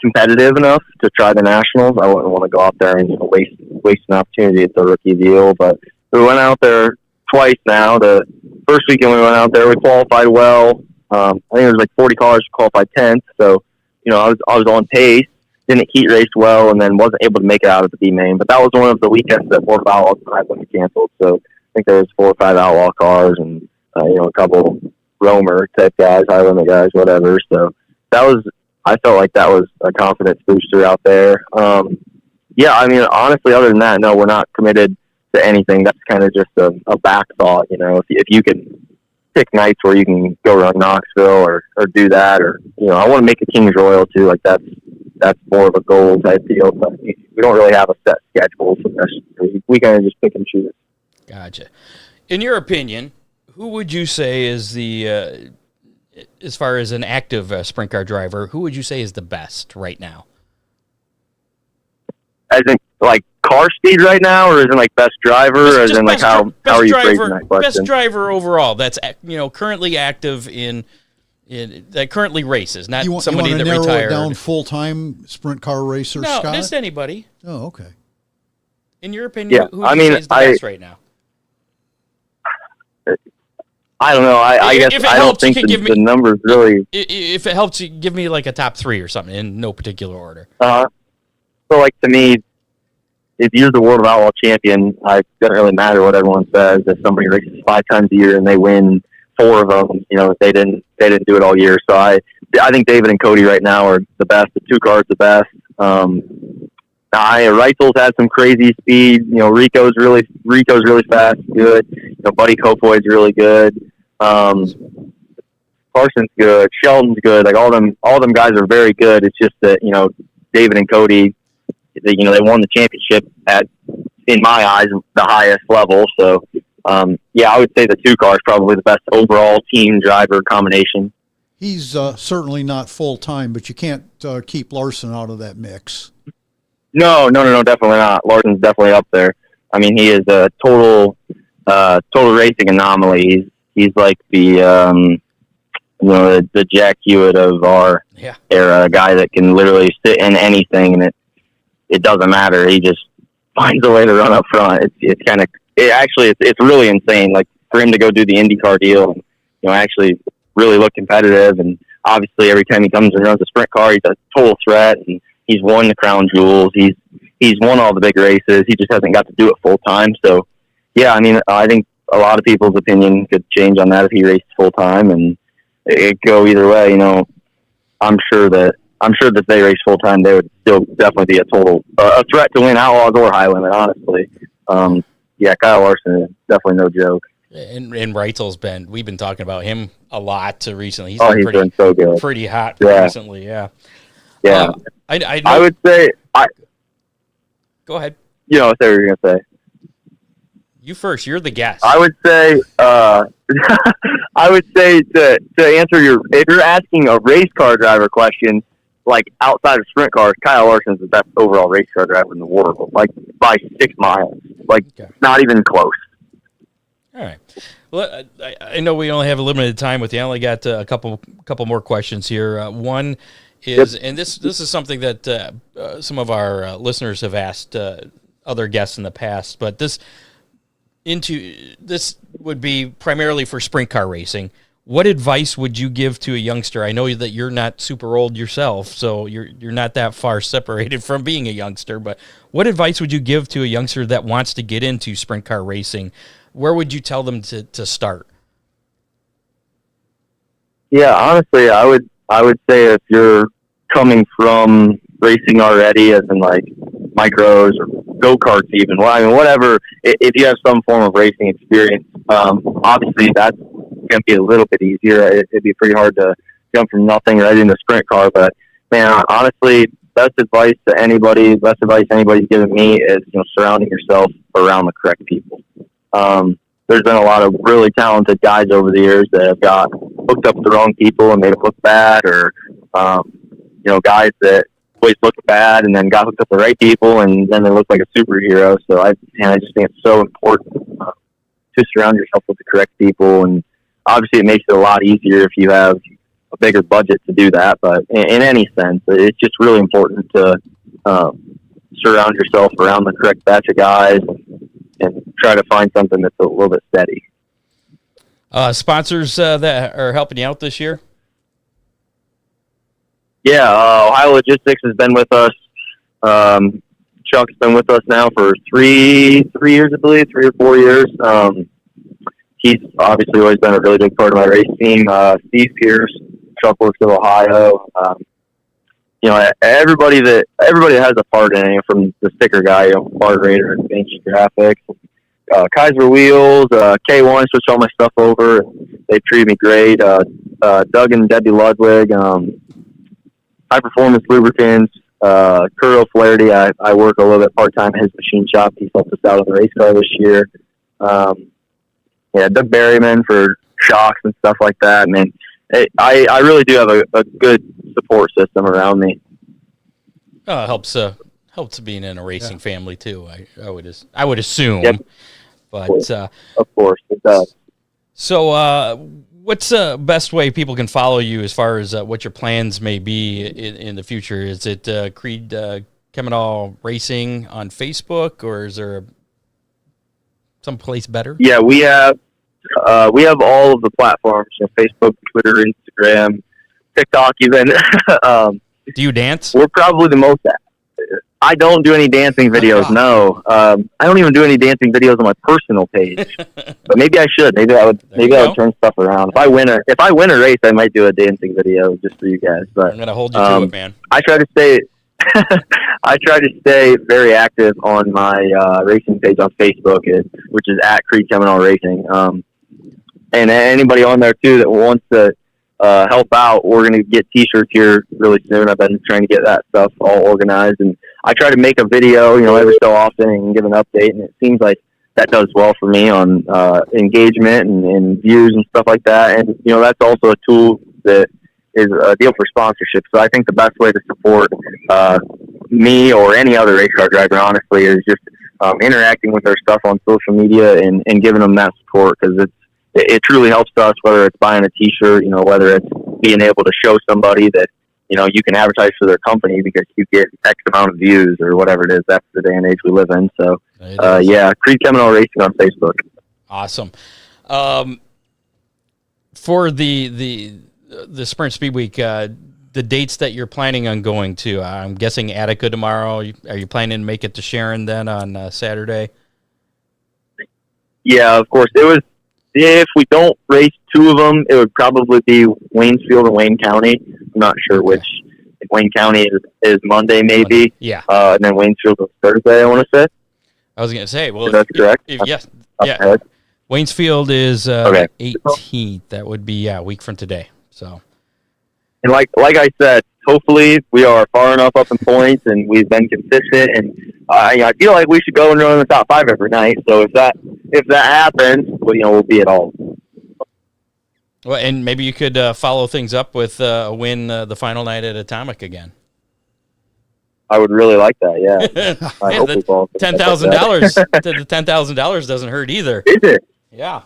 Speaker 5: competitive enough to try the Nationals. I wouldn't want to go out there and waste an opportunity at the rookie deal, but we went out there twice now. The first weekend we went out there, we qualified well. I think there was like 40 cars qualified 10th, so I was on pace. Didn't heat race well, and then wasn't able to make it out of the B main. But that was one of the weekends that World of Outlaw was canceled. So I think there was 4 or 5 Outlaw cars and a couple Romer type guys, high limit guys, whatever. So I felt like that was a confidence booster out there. Yeah, I mean, honestly, other than that, no, we're not committed to anything. That's kind of just a back thought. If you could pick nights where you can go run Knoxville or do that, or I want to make a Kings Royal too. Like that's more of a goal type deal. But we don't really have a set schedule for this. We kind of just pick and choose.
Speaker 2: Gotcha. In your opinion, who would you say is the as far as an active sprint car driver, who would you say is the best right now?
Speaker 5: As in, like, car speed right now, or as in, like, best driver, or as in, like, how are you phrasing that question?
Speaker 2: Best driver overall that's, currently active in that currently races, not somebody that retired.
Speaker 3: You want to narrow it down full-time sprint car racer,
Speaker 2: no,
Speaker 3: Scott?
Speaker 2: Just anybody.
Speaker 3: Oh, okay.
Speaker 2: In your opinion, who would you say is the best right now?
Speaker 5: I don't know. I guess I don't think the numbers really...
Speaker 2: If it helps you, give me, like, a top 3 or something in no particular order.
Speaker 5: So, like, to me, if you're the World of Outlaw champion, it doesn't really matter what everyone says. If somebody races 5 times a year and they win 4 of them, they didn't do it all year. So I think David and Cody right now are the best. The 2 cars the best. Reitzel's had some crazy speed. Rico's really fast, good. Buddy Kofoid's really good. Carson's good. Sheldon's good. Like all them guys are very good. It's just that David and Cody, they won the championship at, in my eyes, the highest level. So I would say the 2 cars probably the best overall team driver combination.
Speaker 3: He's certainly not full time, but you can't keep Larson out of that mix.
Speaker 5: No, definitely not. Larson's definitely up there. I mean, he is a total racing anomaly. He's like the Jack Hewitt of our era, a guy that can literally sit in anything and it doesn't matter. He just finds a way to run up front. It's really insane. Like for him to go do the IndyCar deal, actually really look competitive. And obviously, every time he comes and runs a sprint car, he's a total threat. And he's won the crown jewels. He's won all the big races. He just hasn't got to do it full time. So, yeah, I mean, I think a lot of people's opinion could change on that if he raced full time, and it could go either way. You know, I'm sure that if they race full time, they would still definitely be a threat to win Outlaws or High Limit. Honestly, yeah, Kyle Larson is definitely no joke.
Speaker 2: And Reitzel's we've been talking about him a lot recently. He's
Speaker 5: been so good,
Speaker 2: pretty hot recently. Yeah.
Speaker 5: I would say
Speaker 2: Go ahead.
Speaker 5: You know what they were going to say.
Speaker 2: You first. You're the guest.
Speaker 5: I would say, I would say to answer if you're asking a race car driver question, like outside of sprint cars, Kyle Larson's the best overall race car driver in the world, like by 6 miles, not even close.
Speaker 2: All right. Well, I know we only have a limited time with you. I only got a couple more questions here. One is, and this is something that some of our listeners have asked other guests in the past, but this would be primarily for sprint car racing. What advice would you give to a youngster? I know that you're not super old yourself, so you're not that far separated from being a youngster, but what advice would you give to a youngster that wants to get into sprint car racing? Where would you tell them to start? Yeah,
Speaker 5: honestly, I would say if you're coming from racing already, as in like micros or go-karts even, whatever, if you have some form of racing experience, obviously that's going to be a little bit easier. It'd be pretty hard to jump from nothing right into a sprint car, but man, honestly, best advice anybody's given me is, surrounding yourself around the correct people. There's been a lot of really talented guys over the years that have got hooked up with the wrong people and made it look bad, or guys that always looked bad and then got hooked up with the right people and then they look like a superhero. So I just think it's so important to surround yourself with the correct people, and obviously it makes it a lot easier if you have a bigger budget to do that. But in any sense, it's just really important to surround yourself around the correct batch of guys and try to find something that's a little bit steady.
Speaker 2: Sponsors that are helping you out this year?
Speaker 5: Yeah, Ohio Logistics has been with us. Chuck's been with us now for 3 years, I believe, 3 or 4 years. He's obviously always been a really big part of my race team. Steve Pierce, Chuck works at Ohio. Everybody that has a part in it, from the sticker guy, Bart Rader and Banshee Graphics, Kaiser Wheels, K1 switched all my stuff over. They treated me great. Doug and Debbie Ludwig, High Performance Lubricants, Kurt O'Flaherty. I work a little bit part-time at his machine shop. He's helped us out on the race car this year. Doug Berryman for shocks and stuff like that. Man, I really do have a good support system around me.
Speaker 2: Helps being in a racing family too. I would assume.
Speaker 5: Yep.
Speaker 2: But
Speaker 5: of course it does.
Speaker 2: So what's the best way people can follow you as far as what your plans may be in the future? Is it Creed Kemenah Racing on Facebook, or is there someplace better?
Speaker 5: Yeah, we have all of the platforms: Facebook, Twitter, Instagram, TikTok, even.
Speaker 2: Do you dance?
Speaker 5: We're probably the most. I don't do any dancing videos. No, I don't even do any dancing videos on my personal page. But maybe I should. Maybe I would. Maybe I would turn stuff around. If I win a race, I might do a dancing video just for you guys. But
Speaker 2: I'm gonna hold you to it, man.
Speaker 5: I try to stay. I try to stay very active on my racing page on Facebook, which is at Creed Kemenah Racing. And anybody on there too that wants to help out, we're going to get T-shirts here really soon. I've been trying to get that stuff all organized, and I try to make a video, every so often and give an update. And it seems like that does well for me on engagement and views and stuff like that. And that's also a tool that is a deal for sponsorship. So I think the best way to support me or any other race car driver, honestly, is just interacting with their stuff on social media and giving them that support, because it truly helps us, whether it's buying a T-shirt, whether it's being able to show somebody that, you can advertise for their company because you get X amount of views or whatever it is. That's the day and age we live in. So, Creed Kemenah Racing on Facebook.
Speaker 2: Awesome. For the Sprint Speed Week, the dates that you're planning on going to, I'm guessing Attica tomorrow. Are you planning to make it to Sharon then on Saturday?
Speaker 5: Yeah, of course. If we don't race two of them, it would probably be Waynesfield and Wayne County. I'm not sure which. Wayne County is Monday, maybe.
Speaker 2: Yeah.
Speaker 5: And then Waynesfield is Thursday, I want to say.
Speaker 2: I was going to say, well,
Speaker 5: is that correct?
Speaker 2: Yes. Yeah. Waynesfield is 18th. That would be a week from today. So.
Speaker 5: And like I said, hopefully we are far enough up in points, and we've been consistent. And I feel like we should go and run in the top 5 every night. So if that happens, we'll be at all.
Speaker 2: Well, and maybe you could follow things up with a win the final night at Atomic again.
Speaker 5: I would really like that. Yeah, I hope
Speaker 2: $10,000. The $10,000 doesn't hurt either.
Speaker 5: Is it?
Speaker 2: Yeah.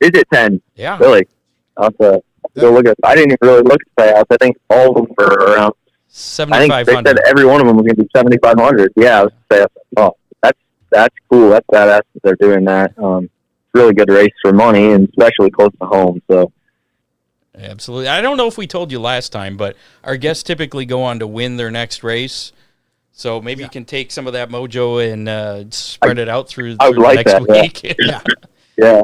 Speaker 5: Is it 10?
Speaker 2: Yeah.
Speaker 5: Really? I'll have to go look at. I didn't even really look at payouts. I think all of them were around
Speaker 2: 7,500.
Speaker 5: I think they said every one of them was going to be 7,500. Yeah, I was say, oh, that's cool. That's badass that they're doing that. Really good race for money, and especially close to home. So.
Speaker 2: Absolutely. I don't know if we told you last time, but our guests typically go on to win their next race. So maybe you can take some of that mojo and spread it out through the next week.
Speaker 5: Yeah. Yeah.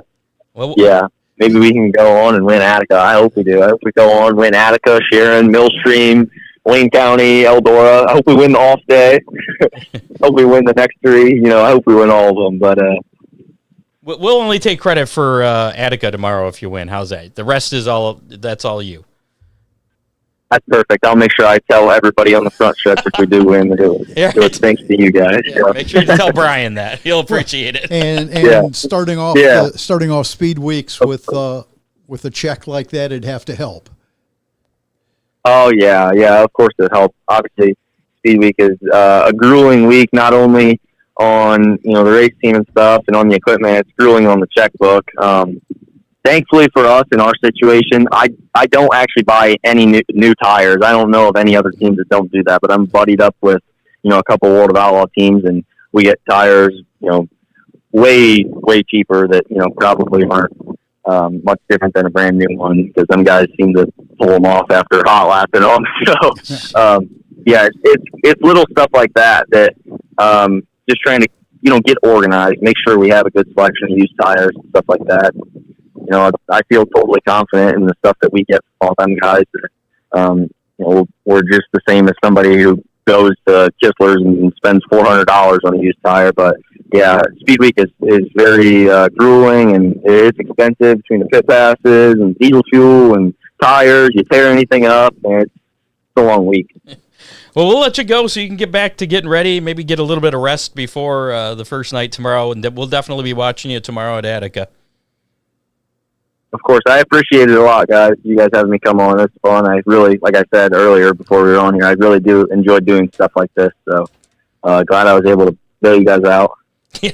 Speaker 2: Well,
Speaker 5: yeah. Maybe we can go on and win Attica. I hope we do. I hope we go on, win Attica, Sharon, Millstream, Wayne County, Eldora. I hope we win the off day. Hope we win the next 3. I hope we win all of them. But
Speaker 2: we'll only take credit for Attica tomorrow if you win. How's that? The rest is that's all you.
Speaker 5: That's perfect. I'll make sure I tell everybody on the front stretch if we do win. Do it thanks to you guys.
Speaker 2: Yeah, make sure you tell Brian that. He'll appreciate it.
Speaker 3: And starting off speed weeks with a check like that, it'd have to help.
Speaker 5: Oh yeah. Of course it helps. Obviously, Speed Week is a grueling week, not only on the race team and stuff and on the equipment. It's grueling on the checkbook. Thankfully for us in our situation, I don't actually buy any new tires. I don't know of any other teams that don't do that, but I'm buddied up with, a couple World of Outlaw teams, and we get tires, way, way cheaper that, probably aren't much different than a brand new one, because some guys seem to pull them off after hot lapping them. So, it's little stuff like that just trying to, get organized, make sure we have a good selection of used tires and stuff like that. I feel totally confident in the stuff that we get from all them guys. We're just the same as somebody who goes to Kistler's and spends $400 on a used tire. But yeah, Speed Week is very grueling, and it's expensive between the pit passes and diesel fuel and tires. You tear anything up, and it's a long week.
Speaker 2: Well, we'll let you go so you can get back to getting ready, maybe get a little bit of rest before the first night tomorrow, and we'll definitely be watching you tomorrow at Attica.
Speaker 5: Of course, I appreciate it a lot, guys. You guys having me come on. It's fun. I really, like I said earlier before we were on here, I really do enjoy doing stuff like this. So glad I was able to bail you guys out.
Speaker 2: Yeah,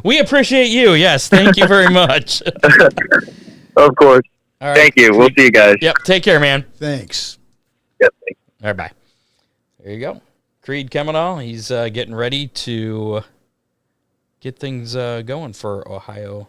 Speaker 2: we appreciate you. Yes, thank you very much.
Speaker 5: Of course.
Speaker 2: All right.
Speaker 5: Thank you. We'll see you guys.
Speaker 2: Yep. Take care, man.
Speaker 3: Thanks.
Speaker 5: Yep. Thanks.
Speaker 2: All right, bye. There you go. Creed Kemenah. He's getting ready to get things going for Ohio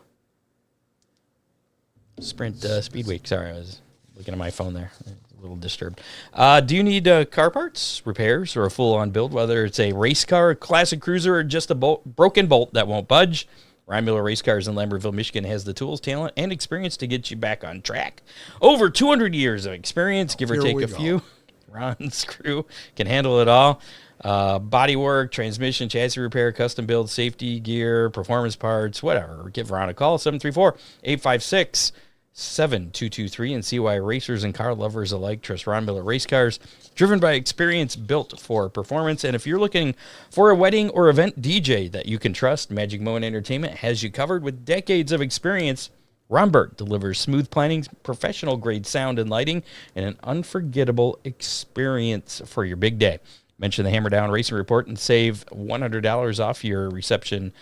Speaker 2: Sprint Speed Week. Sorry, I was looking at my phone there. A little disturbed. Do you need car parts, repairs, or a full-on build, whether it's a race car, classic cruiser, or just a broken bolt that won't budge? Ryan Miller Race Cars in Lambertville, Michigan has the tools, talent, and experience to get you back on track. Over 200 years of experience, give or take a few. Ron's crew can handle it all. Body work, transmission, chassis repair, custom build, safety gear, performance parts, whatever. Give Ron a call, 734-856-7223, and see why racers and car lovers alike trust Ron Miller Race Cars, driven by experience, built for performance. And if you're looking for a wedding or event DJ that you can trust, Magic Moment Entertainment has you covered with decades of experience. Ron Burt delivers smooth planning, professional-grade sound and lighting, and an unforgettable experience for your big day. Mention the Hammer Down Racing Report and save $100 off your reception,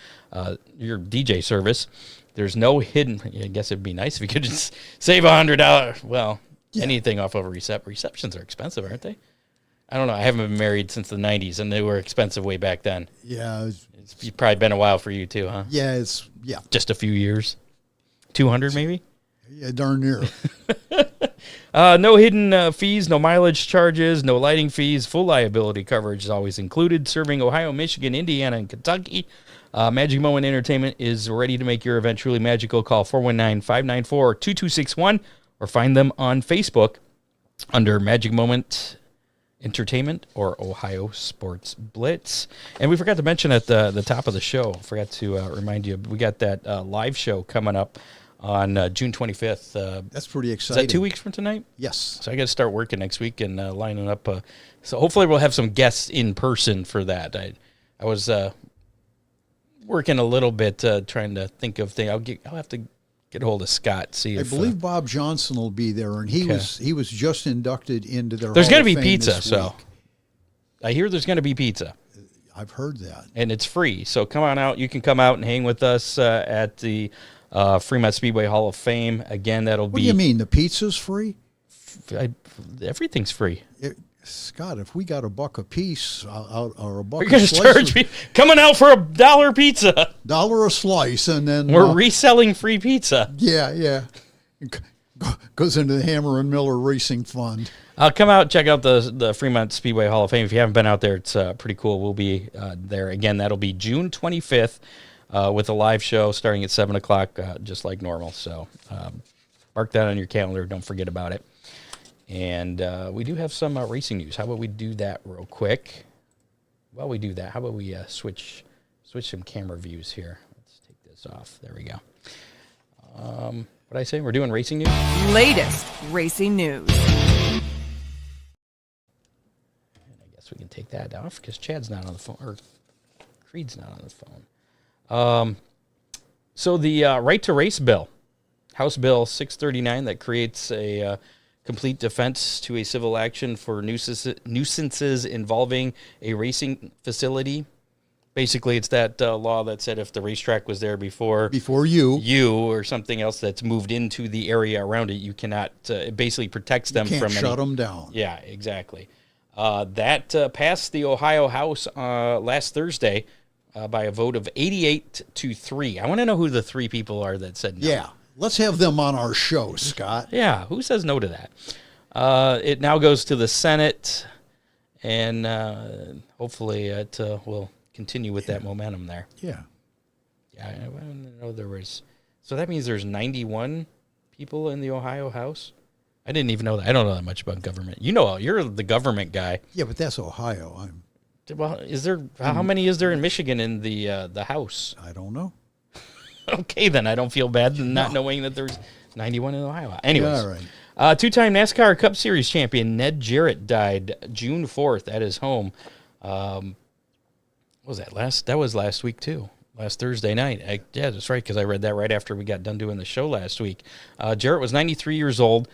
Speaker 2: your DJ service. There's no hidden. I guess it'd be nice if you could just save $100. Well, anything off of a receptions are expensive, aren't they? I don't know. I haven't been married since the 90s, and they were expensive way back then.
Speaker 3: Yeah.
Speaker 2: It's probably been a while for you too, huh?
Speaker 3: Yeah,
Speaker 2: just a few years. 200 maybe?
Speaker 3: Yeah, darn near.
Speaker 2: No hidden fees, no mileage charges, no lighting fees. Full liability coverage is always included. Serving Ohio, Michigan, Indiana, and Kentucky. Magic Moment Entertainment is ready to make your event truly magical. Call 419-594-2261 or find them on Facebook under Magic Moment Entertainment or Ohio Sports Blitz. And we forgot to mention at the top of the show, forgot to remind you, we got that live show coming up on June 25th.
Speaker 3: That's pretty exciting.
Speaker 2: Is that 2 weeks from tonight?
Speaker 3: Yes.
Speaker 2: So I got to start working next week and lining up. So hopefully we'll have some guests in person for that. I was working a little bit trying to think of things. I'll have to get a hold of Scott. See,
Speaker 3: I believe Bob Johnson will be there, and he was just inducted into their.
Speaker 2: There's
Speaker 3: going to
Speaker 2: be pizza, so I hear there's going to be pizza.
Speaker 3: I've heard that,
Speaker 2: and it's free. So come on out. You can come out and hang with us at the Fremont Speedway Hall of Fame. Again, that'll be.
Speaker 3: What do you mean? The pizza's free?
Speaker 2: Everything's free.
Speaker 3: Scott, if we got $1 a piece or $1,
Speaker 2: you're going to charge me coming out for $1 pizza,
Speaker 3: $1 a slice, and then
Speaker 2: we're reselling free pizza.
Speaker 3: Yeah, goes into the Hammer and Miller Racing Fund.
Speaker 2: Come out, check out the Fremont Speedway Hall of Fame. If you haven't been out there, it's pretty cool. We'll be there again. That'll be June 25th with a live show starting at 7:00, just like normal. So mark that on your calendar. Don't forget about it. And we do have some racing news. How about we do that real quick? While we do that, how about we switch some camera views here? Let's take this off. There we go. What did I say? We're doing racing news?
Speaker 1: Latest racing news.
Speaker 2: And I guess we can take that off because Chad's not on the phone, or Creed's not on the phone. So the right to race bill, House Bill 639, that creates a complete defense to a civil action for nuisances involving a racing facility. Basically, it's that law that said if the racetrack was there before you or something else that's moved into the area around it, you cannot. It basically protects them from
Speaker 3: shut them down.
Speaker 2: Yeah, exactly. That passed the Ohio House last Thursday by a vote of 88-3. I want to know who the three people are that said no.
Speaker 3: Yeah. Let's have them on our show, Scott.
Speaker 2: Yeah, who says no to that? It now goes to the Senate, and hopefully it will continue with that momentum there.
Speaker 3: Yeah.
Speaker 2: Yeah, I didn't know there was. So that means there's 91 people in the Ohio House? I didn't even know that. I don't know that much about government. You know, you're the government guy.
Speaker 3: Yeah, but that's Ohio.
Speaker 2: Well, is there? How many is there in Michigan in the House?
Speaker 3: I don't know.
Speaker 2: Okay, then I don't feel bad not knowing that there's 91 in Ohio. Anyways,
Speaker 3: yeah, all right.
Speaker 2: Two-time NASCAR Cup Series champion Ned Jarrett died June 4th at his home. What was that That was last week too. Last Thursday night. Yeah, that's right, because I read that right after we got done doing the show last week. Jarrett was 93 years old,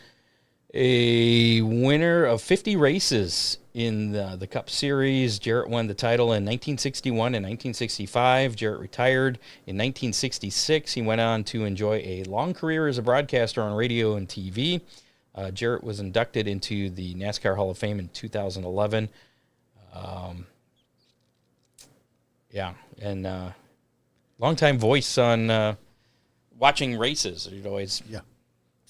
Speaker 2: a winner of 50 races in the Cup Series. Jarrett won the title in 1961 and 1965. Jarrett retired in 1966. He went on to enjoy a long career as a broadcaster on radio and TV. Jarrett was inducted into the NASCAR Hall of Fame in 2011. And longtime voice on watching races. You'd always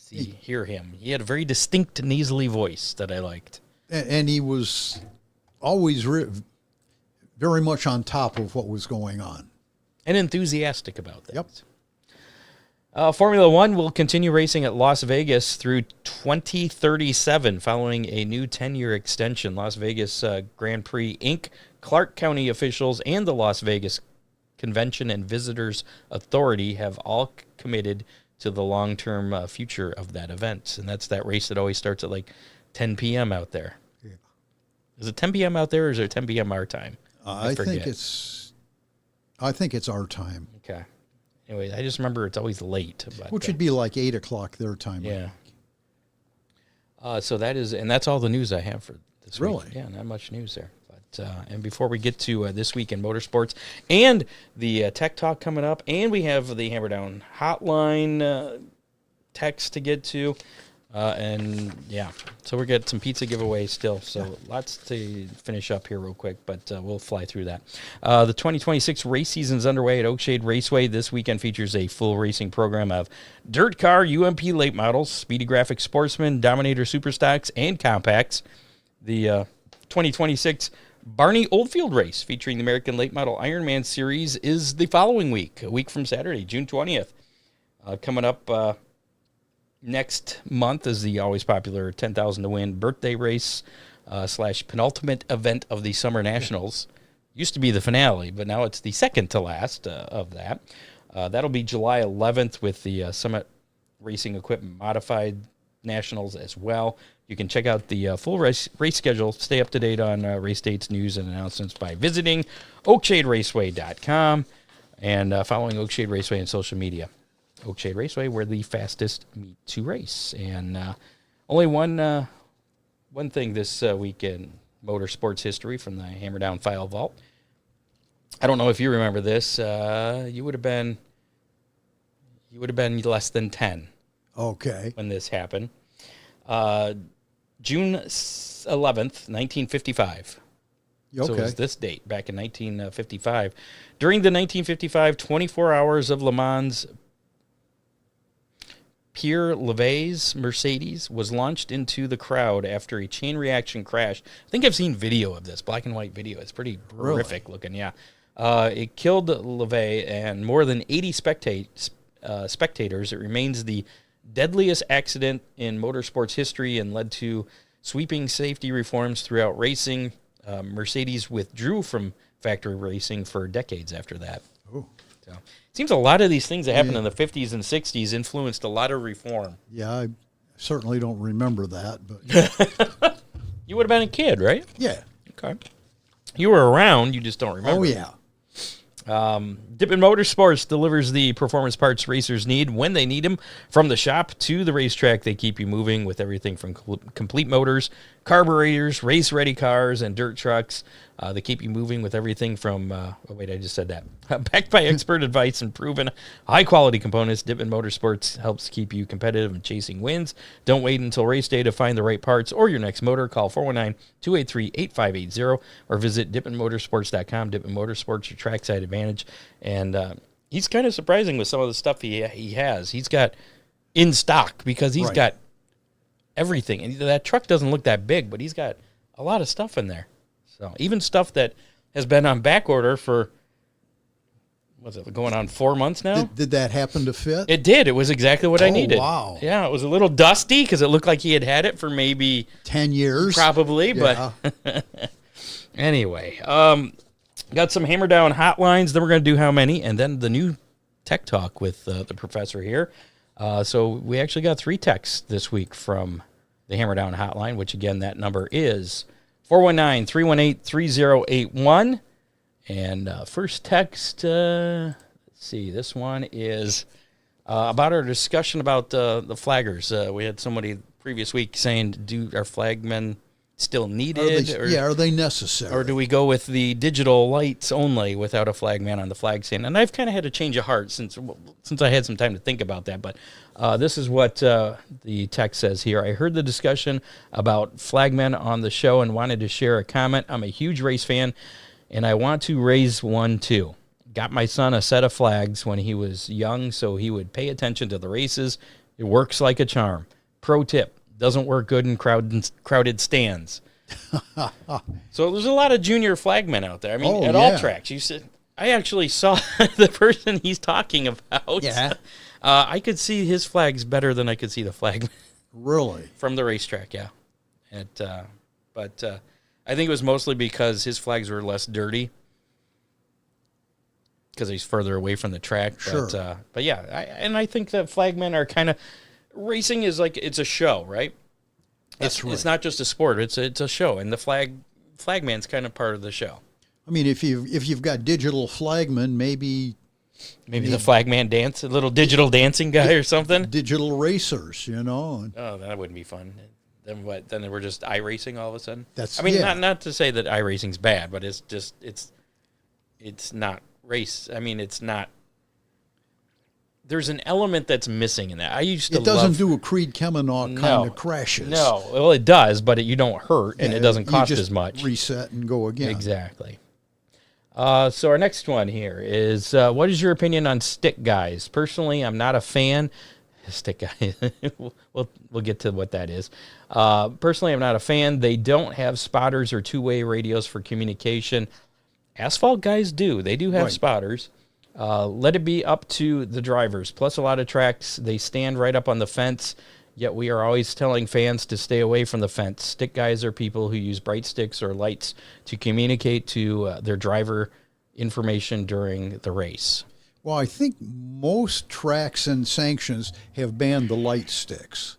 Speaker 2: hear him. He had a very distinct nasally voice that I liked.
Speaker 3: And he was always very much on top of what was going on.
Speaker 2: And enthusiastic about that.
Speaker 3: Yep.
Speaker 2: Formula One will continue racing at Las Vegas through 2037 following a new 10-year extension. Las Vegas Grand Prix, Inc., Clark County officials, and the Las Vegas Convention and Visitors Authority have all committed to the long-term future of that event. And that's that race that always starts at like 10 p.m. out there. Yeah. Is it 10 p.m. out there, or is it 10 p.m. our time?
Speaker 3: I think it's our time.
Speaker 2: Okay. Anyway, I just remember it's always late. But,
Speaker 3: which would be like 8 o'clock their time.
Speaker 2: Yeah. So that is, and that's all the news I have for this week.
Speaker 3: Really?
Speaker 2: Yeah, not much news there. But and before we get to This Week in Motorsports and the Tech Talk coming up, and we have the Hammer Down Hotline text to get to, And yeah, so we're getting some pizza giveaways still. So lots to finish up here real quick, but we'll fly through that. The 2026 race season is underway at Oakshade Raceway. This weekend features a full racing program of dirt car, UMP late models, Speedy Graphic Sportsman, Dominator Superstocks, and Compacts. The 2026 Barney Oldfield race featuring the American Late Model Ironman Series is the following week, a week from Saturday, June 20th. Coming up next month is the always popular 10,000 to win birthday race / penultimate event of the Summer Nationals. Used to be the finale, but now it's the second to last of that. That'll be July 11th with the Summit Racing Equipment Modified Nationals as well. You can check out the full race schedule, stay up to date on race dates, news, and announcements by visiting oakshaderaceway.com and following Oakshade Raceway on social media. Oakshade Raceway, where the fastest meet to race. And only one thing this week in motorsports history from the Hammer Down File Vault. I don't know if you remember this. You would have been less than 10.
Speaker 3: Okay.
Speaker 2: When this happened. June 11th, 1955.
Speaker 3: Okay.
Speaker 2: So it was this date, back in 1955. During the 1955 24 Hours of Le Mans, Pierre Levay's Mercedes was launched into the crowd after a chain reaction crash. I think I've seen video of this, black and white video. It's pretty horrific looking, yeah. It killed Levay and more than 80 spectators. It remains the deadliest accident in motorsports history and led to sweeping safety reforms throughout racing. Mercedes withdrew from factory racing for decades after that.
Speaker 3: Oh.
Speaker 2: So it seems a lot of these things that happened in the 50s and 60s influenced a lot of reform.
Speaker 3: Yeah, I certainly don't remember that, but
Speaker 2: You would have been a kid, right?
Speaker 3: yeah.
Speaker 2: Okay. You were around, you just don't remember.
Speaker 3: Oh, yeah.
Speaker 2: Dippin' Motorsports delivers the performance parts racers need when they need them. From the shop to the racetrack, they keep you moving with everything from complete motors, carburetors, race-ready cars, and dirt trucks. They keep you moving with everything from, I just said that. Backed by expert advice and proven high-quality components, Dippin' Motorsports helps keep you competitive and chasing wins. Don't wait until race day to find the right parts or your next motor. Call 419-283-8580 or visit dippinmotorsports.com. Dippin' Motorsports, your trackside advantage. And he's kind of surprising with some of the stuff he has. He's got in stock because he's got everything. And that truck doesn't look that big, but he's got a lot of stuff in there. So even stuff that has been on back order for, what's it, going on 4 months now?
Speaker 3: Did that happen to fit?
Speaker 2: It did. It was exactly what I needed.
Speaker 3: Wow.
Speaker 2: Yeah, it was a little dusty because it looked like he had it for maybe
Speaker 3: 10 years.
Speaker 2: Probably,
Speaker 3: Yeah.
Speaker 2: but anyway. Got some hammer down hotlines. Then we're going to do how many, and then the new tech talk with the professor here. So we actually got 3 texts this week from the hammer down hotline, which again, that number is 419-318-3081. And first text, let's see, this one is about our discussion about the flaggers. We had somebody previous week saying, are flagmen still needed?
Speaker 3: Are they necessary?
Speaker 2: Or do we go with the digital lights only without a flagman on the flag stand? And I've kind of had a change of heart since I had some time to think about that. But this is what the text says here. I heard the discussion about flagmen on the show and wanted to share a comment. I'm a huge race fan, and I want to raise one too. Got my son a set of flags when he was young so he would pay attention to the races. It works like a charm. Pro tip. Doesn't work good in crowded stands. So there's a lot of junior flagmen out there. I mean, all tracks. I actually saw the person he's talking about.
Speaker 3: Yeah.
Speaker 2: I could see his flags better than I could see the flagmen.
Speaker 3: Really?
Speaker 2: From the racetrack, yeah. But I think it was mostly because his flags were less dirty because he's further away from the track.
Speaker 3: Sure.
Speaker 2: But yeah, I think that flagmen are kind of... Racing is like, it's a show, right?
Speaker 3: That's right.
Speaker 2: It's not just a sport, it's a show, and the flagman's kind of part of the show.
Speaker 3: I mean, if you've got digital flagmen, maybe
Speaker 2: the flagman dance, a little digital dancing guy or something.
Speaker 3: Digital racers, Oh,
Speaker 2: that wouldn't be fun. Then what? Then we're just iRacing all of a sudden. Not to say that iRacing's bad, but it's just it's not race. I mean, it's not there's an element that's missing in that. I used to
Speaker 3: It doesn't do a Creed Kemenah kind of crashes.
Speaker 2: No, well, it does, but you don't hurt, and it doesn't cost
Speaker 3: you just
Speaker 2: as much.
Speaker 3: Reset and go again.
Speaker 2: Exactly. So our next one here is, what is your opinion on stick guys? Personally, I'm not a fan. Stick guy. we'll get to what that is. Personally, I'm not a fan. They don't have spotters or two-way radios for communication. Asphalt guys do. They do have spotters. Let it be up to the drivers. Plus, a lot of tracks, they stand right up on the fence, yet we are always telling fans to stay away from the fence. Stick guys are people who use bright sticks or lights to communicate to their driver information during the race.
Speaker 3: Well, I think most tracks and sanctions have banned the light sticks.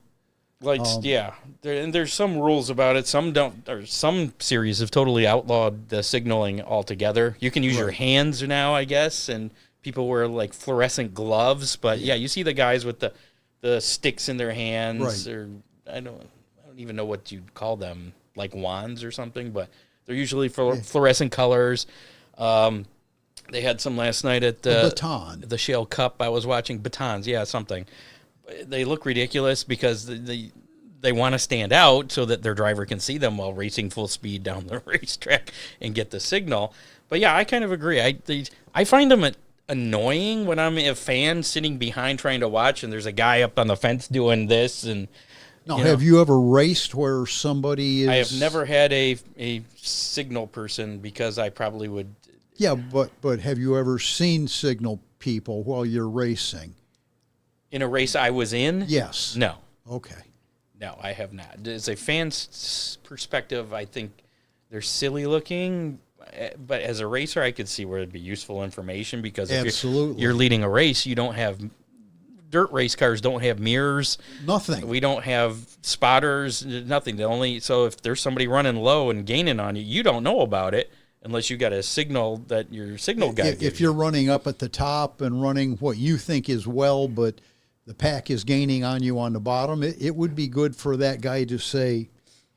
Speaker 2: Lights, yeah. There's some rules about it. Some don't, or some series have totally outlawed the signaling altogether. You can use your hands now, I guess, and people wear like fluorescent gloves. But yeah, you see the guys with the sticks in their hands, or I don't even know what you'd call them, like wands or something. But they're usually fluorescent colors. They had some last night at the Shale Cup. I was watching batons, something. They look ridiculous because they want to stand out so that their driver can see them while racing full speed down the racetrack and get the signal. But yeah, I kind of agree. I find them annoying when I'm a fan sitting behind trying to watch and there's a guy up on the fence doing this. And
Speaker 3: now, have you ever raced where somebody is?
Speaker 2: I have never had a signal person because I probably would.
Speaker 3: Yeah, but have you ever seen signal people while you're racing?
Speaker 2: In a race I was in?
Speaker 3: Yes.
Speaker 2: No.
Speaker 3: Okay.
Speaker 2: No, I have not. As a fan's perspective, I think they're silly looking, but as a racer, I could see where it'd be useful information because if you're leading a race, you don't have dirt race cars don't have mirrors.
Speaker 3: Nothing.
Speaker 2: We don't have spotters, nothing. So if there's somebody running low and gaining on you, you don't know about it unless you got a signal that your signal guy
Speaker 3: if you're running up at the top and running what you think is well, but the pack is gaining on you on the bottom, it would be good for that guy to say,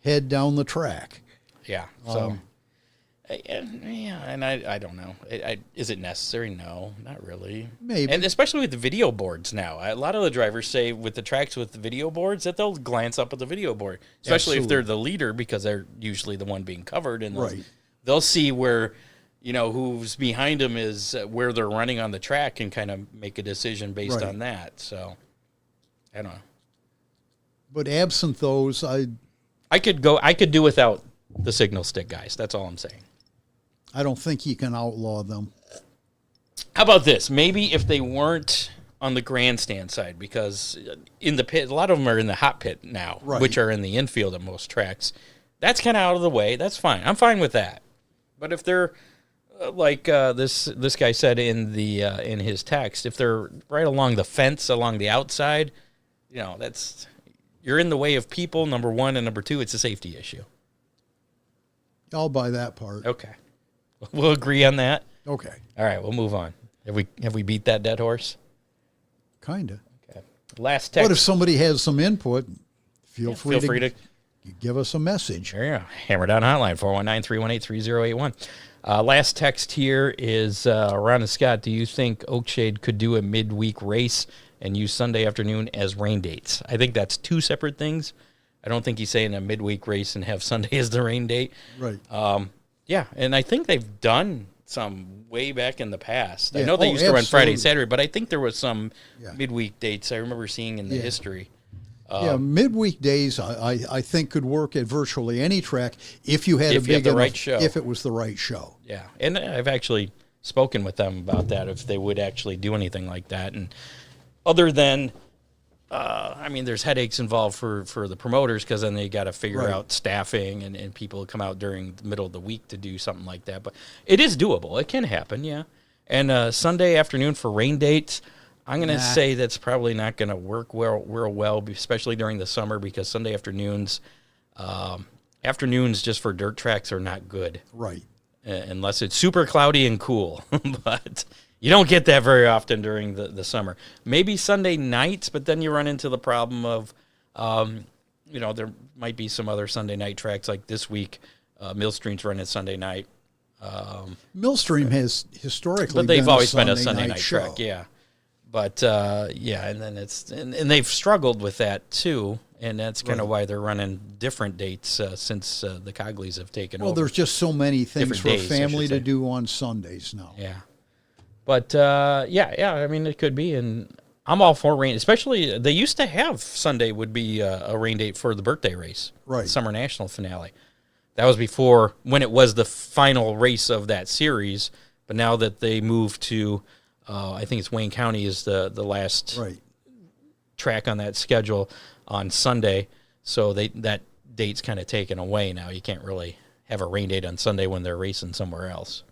Speaker 3: head down the track.
Speaker 2: Yeah. So, and I don't know. Is it necessary? No, not really.
Speaker 3: Maybe.
Speaker 2: And especially with the video boards now. A lot of the drivers say with the tracks with the video boards that they'll glance up at the video board, especially if they're the leader because they're usually the one being covered. And they'll see where, who's behind them is where they're running on the track and kind of make a decision based on that. So, I don't know.
Speaker 3: But absent those,
Speaker 2: I could do without the signal stick guys. That's all I'm saying.
Speaker 3: I don't think you can outlaw them.
Speaker 2: How about this? Maybe if they weren't on the grandstand side, because in the pit, a lot of them are in the hot pit now, which are in the infield at most tracks. That's kind of out of the way. That's fine. I'm fine with that. But if they're like this guy said in his text, if they're right along the fence, along the outside, you're in the way of people. Number one, and number two, it's a safety issue.
Speaker 3: I'll buy that part.
Speaker 2: Okay, we'll agree on that.
Speaker 3: Okay.
Speaker 2: All right, we'll move on. Have we beat that dead horse?
Speaker 3: Kinda.
Speaker 2: Okay. Last text.
Speaker 3: But if somebody has some input, feel free to give us a message.
Speaker 2: There you go. Hammer Down Hotline, 419-318-3081. Last text here is Ron and Scott. Do you think Oakshade could do a midweek race and use Sunday afternoon as rain dates? I think that's two separate things. I don't think he's saying a midweek race and have Sunday as the rain date.
Speaker 3: Right.
Speaker 2: Yeah, and I think they've done some way back in the past. I know they used to run Friday, Saturday, but I think there was some midweek dates I remember seeing in the history.
Speaker 3: Midweek days I think could work at virtually any track if you had a big enough show. If it was the right show.
Speaker 2: Yeah, and I've actually spoken with them about that, if they would actually do anything like that. And other than, there's headaches involved for the promoters because then they got to figure out staffing and people come out during the middle of the week to do something like that. But it is doable. It can happen, yeah. And Sunday afternoon for rain dates, I'm going to say that's probably not going to work real well, especially during the summer, because Sunday afternoons just for dirt tracks are not good.
Speaker 3: Right.
Speaker 2: Unless it's super cloudy and cool. But you don't get that very often during the summer. Maybe Sunday nights, but then you run into the problem of, there might be some other Sunday night tracks like this week. Millstream's running Sunday night.
Speaker 3: Millstream has historically
Speaker 2: but they've
Speaker 3: been
Speaker 2: always
Speaker 3: a
Speaker 2: been a
Speaker 3: Sunday
Speaker 2: Sunday
Speaker 3: night
Speaker 2: night
Speaker 3: show.
Speaker 2: track, yeah. But yeah, and then and they've struggled with that too, and that's kind of why they're running different dates since the Cogleys have taken over.
Speaker 3: Well, there's just so many things
Speaker 2: Different
Speaker 3: for
Speaker 2: days, I
Speaker 3: family
Speaker 2: should
Speaker 3: to
Speaker 2: say.
Speaker 3: do on Sundays now.
Speaker 2: Yeah, but yeah. I mean, it could be, and I'm all for rain. Especially, they used to have Sunday would be a rain date for the birthday race,
Speaker 3: Right.
Speaker 2: the Summer National finale. That was before when it was the final race of that series. But now that they moved to, I think it's Wayne County is the last
Speaker 3: Right.
Speaker 2: track on that schedule on Sunday. So that date's kind of taken away now. You can't really have a rain date on Sunday when they're racing somewhere else.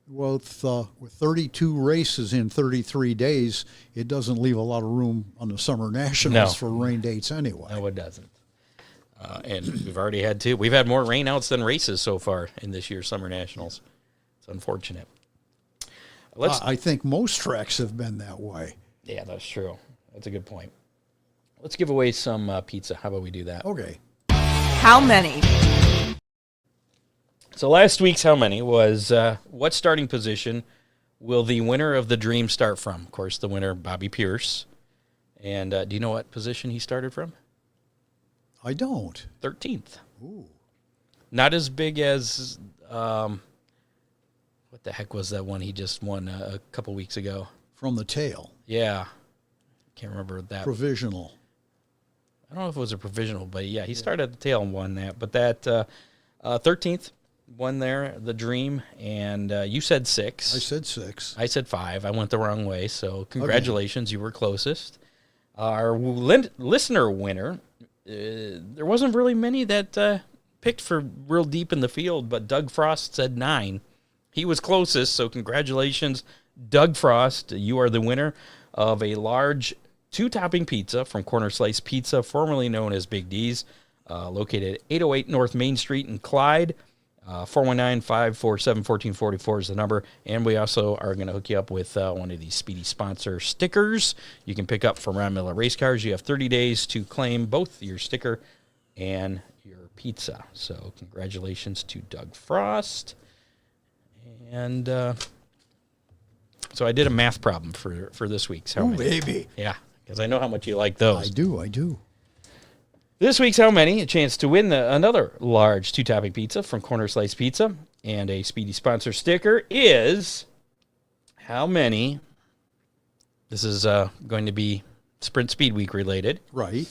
Speaker 3: Well, with 32 races in 33 days, it doesn't leave a lot of room on the Summer Nationals for rain dates anyway.
Speaker 2: No, it doesn't. And we've already had two. We've had more rainouts than races so far in this year's Summer Nationals. It's unfortunate.
Speaker 3: I think most tracks have been that way.
Speaker 2: Yeah, that's true. That's a good point. Let's give away some pizza. How about we do that?
Speaker 3: Okay.
Speaker 1: How many?
Speaker 2: So last week's How Many was what starting position will the winner of the Dream start from? Of course, the winner, Bobby Pierce. And do you know what position he started from?
Speaker 3: I don't.
Speaker 2: 13th.
Speaker 3: Ooh.
Speaker 2: Not as big as, what the heck was that one he just won a couple weeks ago?
Speaker 3: From the tail.
Speaker 2: Yeah. Can't remember that.
Speaker 3: Provisional.
Speaker 2: I don't know if it was a provisional, but yeah, he started at the tail and won that. But that 13th won there, the Dream, and you said 6.
Speaker 3: I said 6.
Speaker 2: I said 5. I went the wrong way, so congratulations, you were closest. Our listener winner, there wasn't really many that picked for real deep in the field, but Doug Frost said 9. He was closest, so congratulations, Doug Frost. You are the winner of a large 2-topping pizza from Corner Slice Pizza, formerly known as Big D's, located at 808 North Main Street in Clyde. 419-547-1444 is the number. And we also are going to hook you up with one of these Speedy Sponsor stickers you can pick up from Ron Miller Race Cars. You have 30 days to claim both your sticker and your pizza. So congratulations to Doug Frost. And so I did a math problem for this week's How
Speaker 3: Ooh,
Speaker 2: Many.
Speaker 3: baby.
Speaker 2: Yeah, because I know how much you like those.
Speaker 3: I do.
Speaker 2: This week's How Many, a chance to win another large 2-topping pizza from Corner Slice Pizza and a Speedy Sponsor sticker is how many, this is going to be Sprint Speed Week related.
Speaker 3: Right.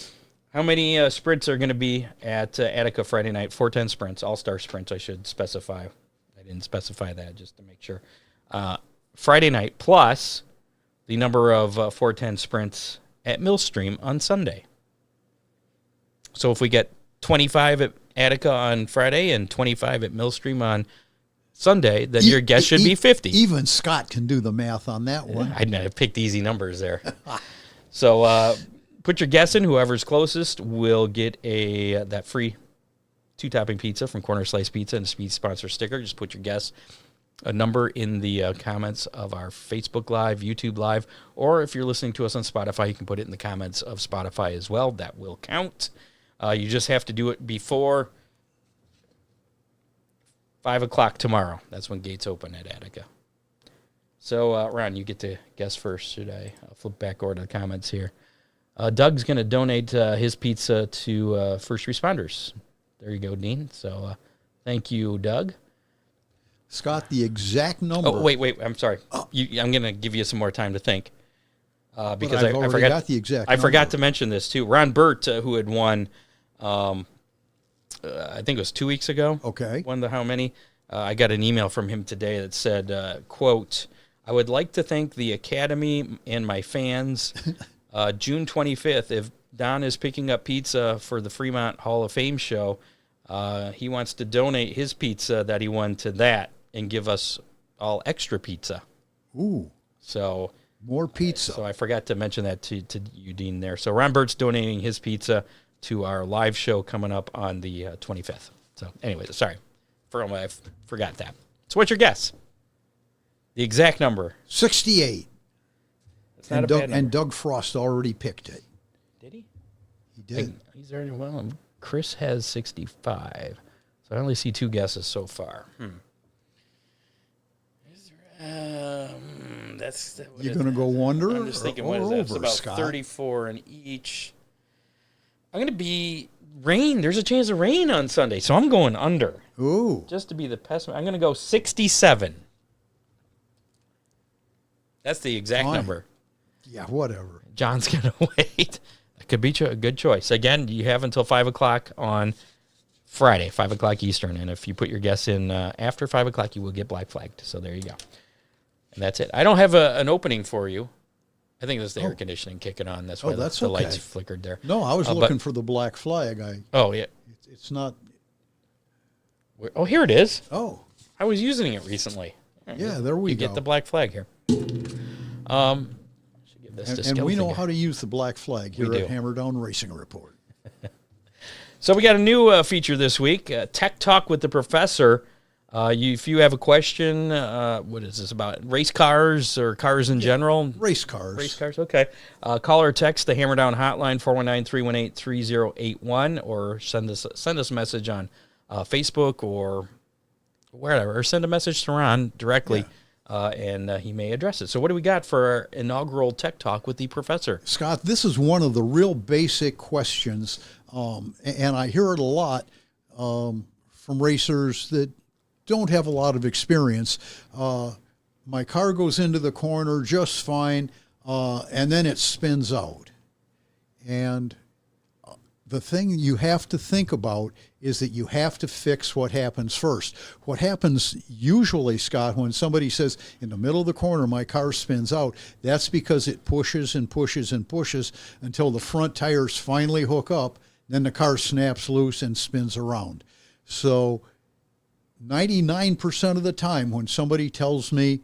Speaker 2: How many sprints are going to be at Attica Friday night? 410 sprints, all-star sprints, I should specify. I didn't specify that just to make sure. Friday night plus the number of 410 sprints at Millstream on Sunday. So if we get 25 at Attica on Friday and 25 at Millstream on Sunday, then your guess should be 50.
Speaker 3: Even Scott can do the math on that one.
Speaker 2: I picked easy numbers there. So put your guess in. Whoever's closest will get that free 2-topping pizza from Corner Slice Pizza and a Speed Sponsor sticker. Just put your guess, a number in the comments of our Facebook Live, YouTube Live, or if you're listening to us on Spotify, you can put it in the comments of Spotify as well. That will count. You just have to do it before 5 o'clock tomorrow. That's when gates open at Attica. So, Ron, you get to guess first. Should I flip back over to the comments here? Doug's going to donate his pizza to first responders. There you go, Dean. So, thank you, Doug.
Speaker 3: Scott, the exact number.
Speaker 2: Oh, wait. I'm sorry. I'm going to give you some more time to think. Because
Speaker 3: I've already got the exact
Speaker 2: I forgot
Speaker 3: number.
Speaker 2: to mention this, too. Ron Burt, who had won, I think it was 2 weeks ago.
Speaker 3: Okay.
Speaker 2: Won the How Many. I got an email from him today that said, quote, I would like to thank the Academy and my fans. June 25th, if Don is picking up pizza for the Fremont Hall of Fame show, he wants to donate his pizza that he won to that and give us all extra pizza.
Speaker 3: Ooh.
Speaker 2: So
Speaker 3: More pizza.
Speaker 2: So I forgot to mention that to you, Dean, there. So Ron Burt's donating his pizza to our live show coming up on the 25th. So anyway, sorry. I forgot that. So what's your guess? The exact number.
Speaker 3: 68.
Speaker 2: It's not a bad number.
Speaker 3: And Doug Frost already picked it.
Speaker 2: Did he?
Speaker 3: He did.
Speaker 2: He's already, well, Chris has 65. So I only see 2 guesses so far.
Speaker 3: You going to go under
Speaker 2: I'm just thinking,
Speaker 3: or
Speaker 2: what is that? It's
Speaker 3: over,
Speaker 2: about
Speaker 3: Scott?
Speaker 2: 34 in each. I'm going to be rain. There's a chance of rain on Sunday, so I'm going under.
Speaker 3: Ooh.
Speaker 2: Just to be the pessimist. I'm going to go 67. That's the exact
Speaker 3: Fine.
Speaker 2: number.
Speaker 3: Yeah, whatever.
Speaker 2: John's going to wait. That could be a good choice. Again, you have until 5 o'clock on Friday, 5 o'clock Eastern. And if you put your guess in after 5 o'clock, you will get black flagged. So there you go. And that's it. I don't have an opening for you. I think that's the air conditioning kicking on. That's why
Speaker 3: that's
Speaker 2: the
Speaker 3: okay.
Speaker 2: lights flickered there.
Speaker 3: No, I was looking for the black flag.
Speaker 2: Oh, yeah.
Speaker 3: It's not.
Speaker 2: Oh, here it is.
Speaker 3: Oh.
Speaker 2: I was using it recently.
Speaker 3: Yeah, there we
Speaker 2: you
Speaker 3: go.
Speaker 2: get the black flag here. Should give this to
Speaker 3: And we know
Speaker 2: Skeleton
Speaker 3: how to use the black flag here at Hammer Down Racing Report.
Speaker 2: So we got a new feature this week, Tech Talk with the Professor. If you have a question, what is this about? Race cars or cars in general?
Speaker 3: Race cars.
Speaker 2: Race cars, okay. Call or text the Hammer Down hotline, 419-318-3081, or send us a message on Facebook or wherever, or send a message to Ron directly, and he may address it. So what do we got for our inaugural Tech Talk with the Professor?
Speaker 3: Scott, this is one of the real basic questions, and I hear it a lot from racers that don't have a lot of experience. My car goes into the corner just fine, and then it spins out. And the thing you have to think about is that you have to fix what happens first. What happens usually, Scott, when somebody says, in the middle of the corner, my car spins out, that's because it pushes and pushes and pushes until the front tires finally hook up, then the car snaps loose and spins around. So 99% of the time when somebody tells me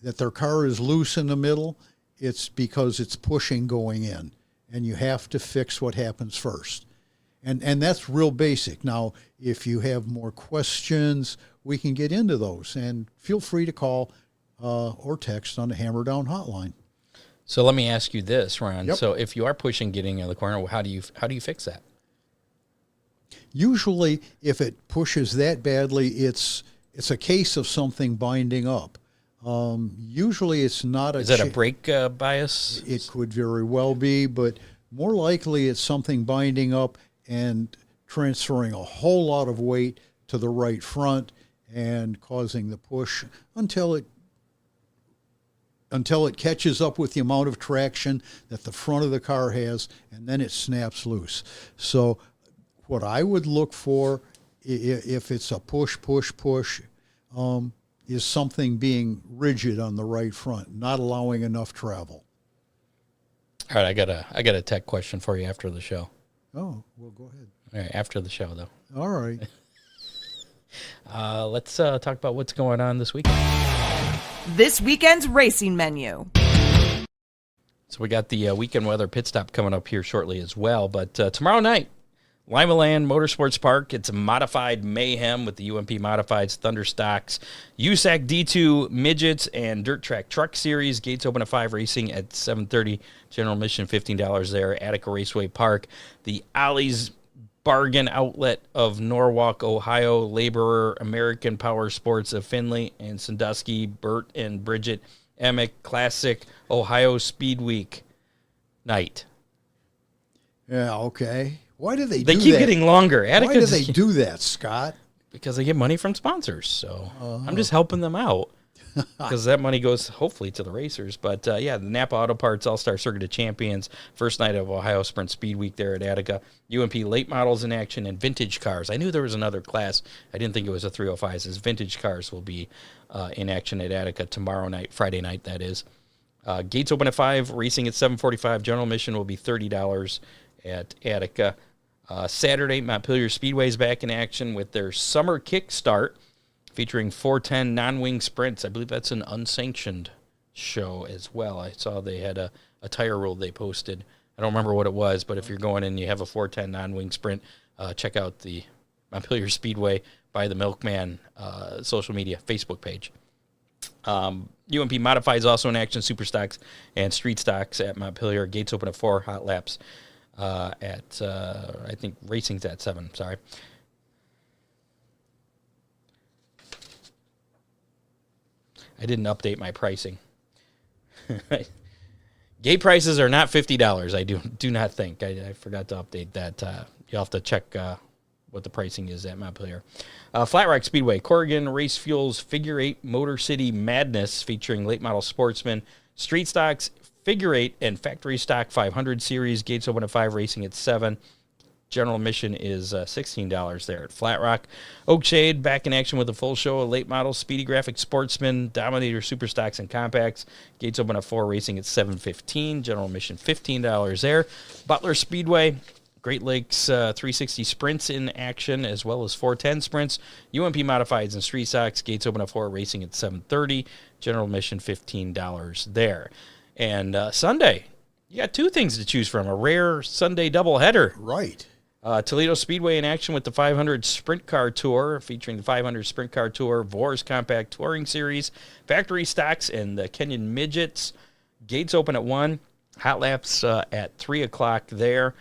Speaker 3: that their car is loose in the middle, it's because it's pushing going in. And you have to fix what happens first. And that's real basic. Now, if you have more questions, we can get into those. And feel free to call or text on the Hammer Down hotline.
Speaker 2: So let me ask you this, Ron.
Speaker 3: Yep.
Speaker 2: So if you are pushing getting in the corner, how do you fix that?
Speaker 3: Usually, if it pushes that badly, it's a case of something binding up. Usually, it's not a...
Speaker 2: Is that a brake bias?
Speaker 3: It could very well be, but more likely it's something binding up and transferring a whole lot of weight to the right front and causing the push until it catches up with the amount of traction that the front of the car has, and then it snaps loose. So what I would look for, if it's a push, is something being rigid on the right front, not allowing enough travel.
Speaker 2: All right, I got a tech question for you after the show.
Speaker 3: Oh, well, go ahead.
Speaker 2: All right, after the show, though.
Speaker 3: All right.
Speaker 2: Let's talk about what's going on this weekend.
Speaker 1: This weekend's racing menu.
Speaker 2: So we got the weekend weather pit stop coming up here shortly as well. But tomorrow night, Lima Land Motorsports Park, it's a modified mayhem with the UMP Modifieds, Thunder Stocks, USAC D2 Midgets, and Dirt Track Truck Series. Gates open at 5, racing at 7:30. General admission $15 there. Attica Raceway Park. The Ollie's Bargain Outlet of Norwalk, Ohio. Laborer American Power Sports of Findlay and Sandusky. Bert and Bridget Emick Classic Ohio Speed Week night.
Speaker 3: Yeah, okay. Why do they do that?
Speaker 2: They keep getting longer.
Speaker 3: Why do they do that, Scott?
Speaker 2: Because they get money from sponsors. So I'm just helping them out because that money goes hopefully to the racers. But yeah, the Napa Auto Parts All-Star Circuit of Champions, first night of Ohio Sprint Speed Week there at Attica. UMP late models in action and vintage cars. I knew there was another class. I didn't think it was a 305s. As vintage cars will be in action at Attica tomorrow night, Friday night, that is. Gates open at 5, racing at 7:45. General admission will be $30 at Attica. Saturday, Montpelier Speedway is back in action with their summer kickstart featuring 410 non-wing sprints. I believe that's an unsanctioned show as well. I saw they had a tire rule they posted. I don't remember what it was, but if you're going and you have a 410 non-wing sprint, check out the Montpelier Speedway by the Milkman social media Facebook page. UMP Modified is also in action, Super Stocks and Street Stocks at Montpelier. Gates open at 4, hot laps at, I think, racing's at 7, sorry. I didn't update my pricing. Gate prices are not $50. I do not think. I forgot to update that. You'll have to check what the pricing is at Montpelier. Flat Rock Speedway, Corrigan Race Fuels Figure 8 Motor City Madness featuring late model sportsmen, street stocks, Figure 8, and factory stock 500 series. Gates open at 5, racing at 7. General admission is $16 there at Flat Rock. Oakshade back in action with a full show of late model Speedy Graphic Sportsman, Dominator Super Stocks and Compacts. Gates open at 4, racing at $7.15. General admission $15 there. Butler Speedway, Great Lakes 360 Sprints in action, as well as 410 Sprints, UMP Modifieds and Street Stocks. Gates open at 4, racing at $7.30. General admission $15 there. And Sunday, you got 2 things to choose from. A rare Sunday doubleheader.
Speaker 3: Right.
Speaker 2: Toledo Speedway in action with the 500 Sprint Car Tour, featuring the 500 Sprint Car Tour, Vors Compact Touring Series, Factory Stocks, and the Kenyan Midgets. Gates open at 1. Hot laps at 3 o'clock there.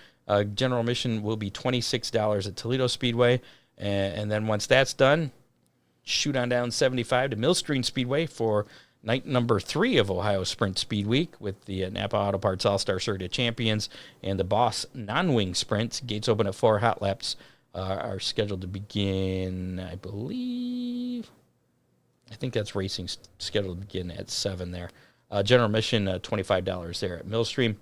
Speaker 2: General admission will be $26 at Toledo Speedway. And then once that's done, shoot on down 75 to Millstream Speedway for night number 3 of Ohio Sprint Speed Week with the Napa Auto Parts All-Star Circuit Champions and the Boss Non-Wing Sprints. Gates open at 4. Hot laps are scheduled to begin, I think that's racing scheduled to begin at 7 there. General admission, $25 there at Millstream.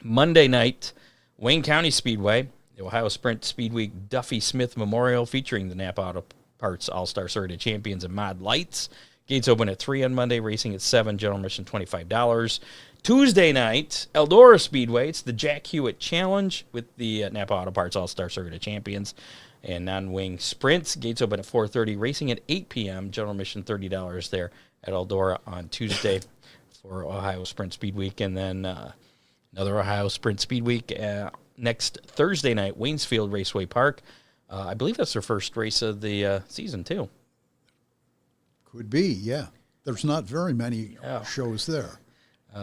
Speaker 2: Monday night, Wayne County Speedway, the Ohio Sprint Speed Week Duffy Smith Memorial featuring the Napa Auto Parts All-Star Circuit Champions and Mod Lights. Gates open at 3 on Monday, racing at 7. General admission $25. Tuesday night, Eldora Speedway. It's the Jack Hewitt Challenge with the Napa Auto Parts All-Star Circuit of Champions and non-wing sprints. Gates open at 4:30, racing at 8 p.m. General admission $30 there at Eldora on Tuesday for Ohio Sprint Speed Week. And then another Ohio Sprint Speed Week next Thursday night, Waynesfield Raceway Park. I believe that's their first race of the season, too.
Speaker 3: Could be, yeah. There's not very many shows there.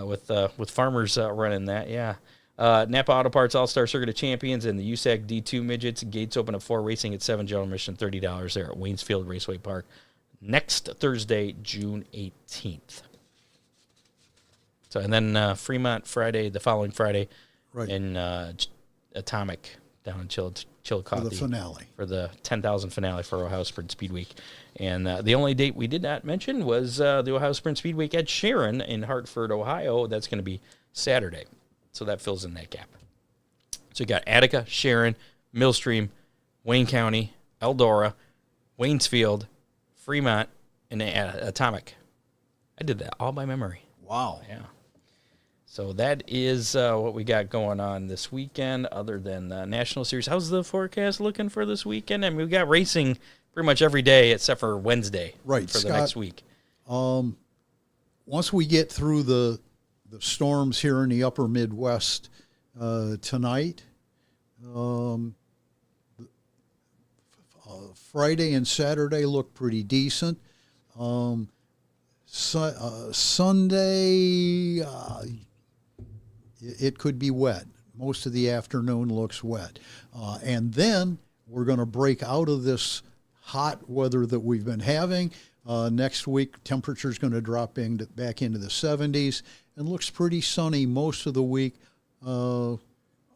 Speaker 2: With Farmers running that, yeah. Napa Auto Parts All-Star Circuit of Champions and the USAC D2 Midgets. Gates open at 4, racing at 7. General admission $30 there at Waynesfield Raceway Park next Thursday, June 18th. So, and then Fremont Friday, the following Friday,
Speaker 3: right,
Speaker 2: in Atomic down in Chillicothe
Speaker 3: for the finale,
Speaker 2: for the 10,000 finale for Ohio Sprint Speed Week. And the only date we did not mention was the Ohio Sprint Speed Week at Sharon in Hartford, Ohio. That's going to be Saturday. So that fills in that gap. So you got Attica, Sharon, Millstream, Wayne County, Eldora, Waynesfield, Fremont, and Atomic. I did that all by memory.
Speaker 3: Wow.
Speaker 2: Yeah. So that is what we got going on this weekend other than the National Series. How's the forecast looking for this weekend? I mean, we got racing pretty much every day except for Wednesday,
Speaker 3: right,
Speaker 2: for
Speaker 3: Scott,
Speaker 2: the next week.
Speaker 3: Once we get through the storms here in the upper Midwest tonight, Friday and Saturday look pretty decent. Sunday, it could be wet. Most of the afternoon looks wet. And then we're going to break out of this hot weather that we've been having. Next week, temperature's going to drop back into the 70s and looks pretty sunny most of the week. I'll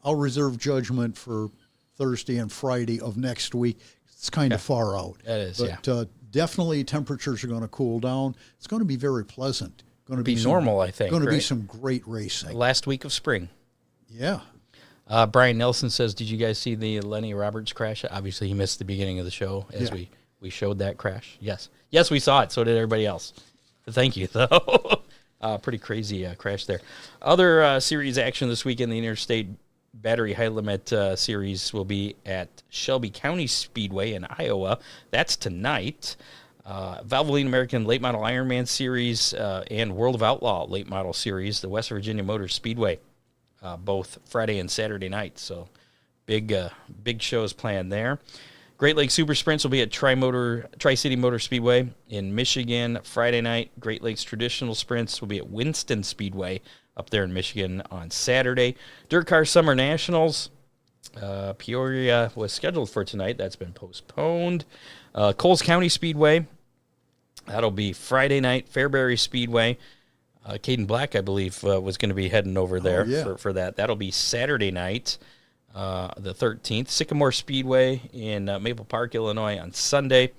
Speaker 3: reserve judgment for Thursday and Friday of next week. It's kind of far out.
Speaker 2: That is,
Speaker 3: but definitely temperatures are going to cool down. It's going to be very pleasant. Going to
Speaker 2: be normal, I think.
Speaker 3: Going to be
Speaker 2: right?
Speaker 3: some great racing.
Speaker 2: Last week of spring.
Speaker 3: Yeah.
Speaker 2: Brian Nelson says, did you guys see the Lenny Roberts crash? Obviously, he missed the beginning of the show as we showed that crash. Yes. Yes, we saw it. So did everybody else. Thank you, though. Pretty crazy crash there. Other series action this weekend, the Interstate Battery High Limit Series will be at Shelby County Speedway in Iowa. That's tonight. Valvoline American Late Model Ironman Series and World of Outlaw Late Model Series, the West Virginia Motor Speedway, both Friday and Saturday night. So big shows planned there. Great Lakes Super Sprints will be at Tri-City Motor Speedway in Michigan Friday night. Great Lakes Traditional Sprints will be at Winston Speedway up there in Michigan on Saturday. Dirt Car Summer Nationals, Peoria was scheduled for tonight. That's been postponed. Coles County Speedway That'll be Friday night, Fairbury Speedway. Caden Black, I believe, was going to be heading over there for that. That'll be Saturday night, the 13th. Sycamore Speedway in Maple Park, Illinois on Sunday.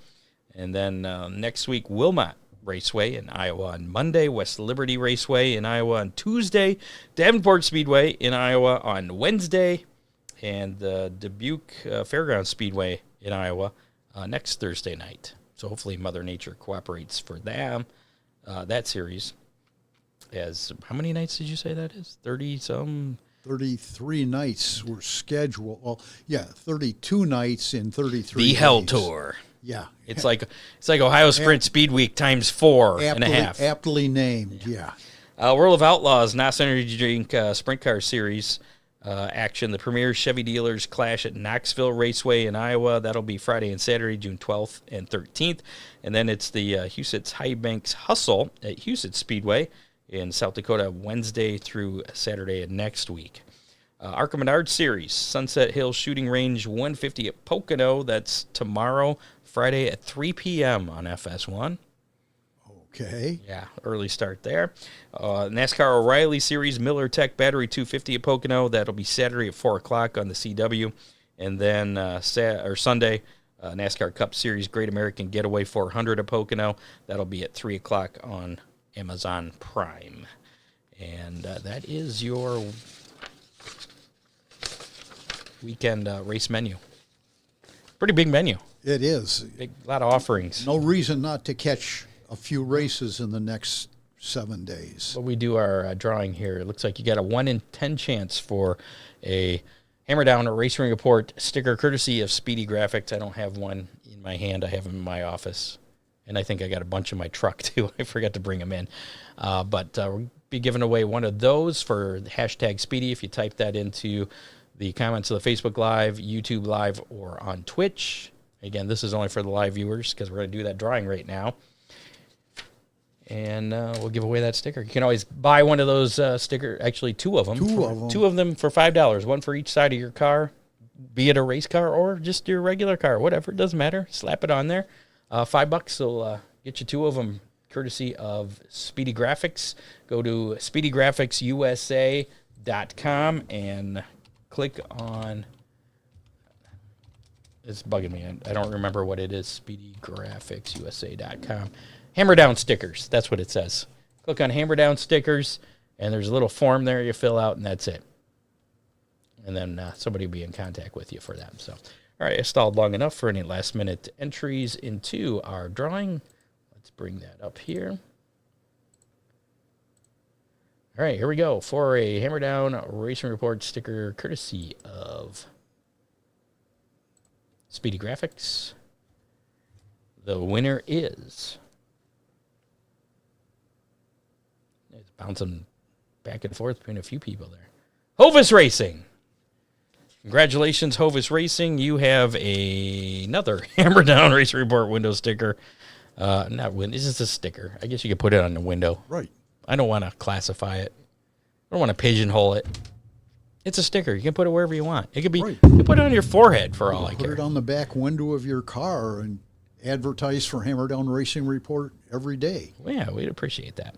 Speaker 2: And then next week, Wilmot Raceway in Iowa on Monday, West Liberty Raceway in Iowa on Tuesday, Davenport Speedway in Iowa on Wednesday, and the Dubuque Fairgrounds Speedway in Iowa next Thursday night. So hopefully Mother Nature cooperates for them, that series. As how many nights did you say that is? 30-some?
Speaker 3: 33 nights were scheduled. Well, yeah, 32 nights in 33
Speaker 2: The
Speaker 3: days.
Speaker 2: Hell Tour.
Speaker 3: Yeah.
Speaker 2: It's like Ohio Sprint Speed Week times 4.5.
Speaker 3: Aptly named, yeah.
Speaker 2: World of Outlaws, NOS Energy Drink Sprint Car Series action. The premier Chevy dealers clash at Knoxville Raceway in Iowa. That'll be Friday and Saturday, June 12th and 13th. And then it's the Huset's High Banks Hustle at Huset Speedway in South Dakota, Wednesday through Saturday of next week. Arca Menard Series, Sunset Hill Shooting Range 150 at Pocono. That's tomorrow, Friday at 3 p.m. on FS1.
Speaker 3: Okay.
Speaker 2: Yeah, early start there. NASCAR O'Reilly Series, Miller Tech Battery 250 at Pocono. That'll be Saturday at 4 o'clock on the CW. And then Sunday, NASCAR Cup Series Great American Getaway 400 at Pocono. That'll be at 3 o'clock on Amazon Prime. And that is your weekend race menu. Pretty big menu.
Speaker 3: It is.
Speaker 2: A lot of offerings.
Speaker 3: No reason not to catch a few races in the next 7 days.
Speaker 2: But we do our drawing here. It looks like you got a 1 in 10 chance for a Hammer Down or Racing Report sticker courtesy of Speedy Graphics. I don't have one in my hand. I have them in my office. And I think I got a bunch in my truck, too. I forgot to bring them in. But we'll be giving away one of those for hashtag Speedy if you type that into the comments of the Facebook Live, YouTube Live, or on Twitch. Again, this is only for the live viewers because we're going to do that drawing right now. And we'll give away that sticker. You can always buy one of those stickers, actually 2 of them. Two of them for $5, one for each side of your car, be it a race car or just your regular car, whatever. It doesn't matter. Slap it on there. $5 will get you 2 of them, courtesy of Speedy Graphics. Go to speedygraphicsusa.com and click on. It's bugging me. I don't remember what it is. speedygraphicsusa.com. Hammer Down stickers. That's what it says. Click on Hammer Down stickers, and there's a little form there you fill out, and that's it. And then somebody will be in contact with you for that. So. All right, I stalled long enough for any last-minute entries into our drawing. Let's bring that up here. All right, here we go for a Hammer Down Racing Report sticker courtesy of Speedy Graphics. The winner is... It's bouncing back and forth between a few people there. Hovis Racing. Congratulations, Hovis Racing. You have another Hammer Down Race Report window sticker. Not window, it's just a sticker. I guess you could put it on the window.
Speaker 3: Right.
Speaker 2: I don't want to classify it. I don't want to pigeonhole it. It's a sticker. You can put it wherever you want. It could be,
Speaker 3: right.
Speaker 2: You can put it on your forehead for all I care.
Speaker 3: Put it on the back window of your car and advertise for Hammer Down Racing Report every day.
Speaker 2: Well, yeah, we'd appreciate that.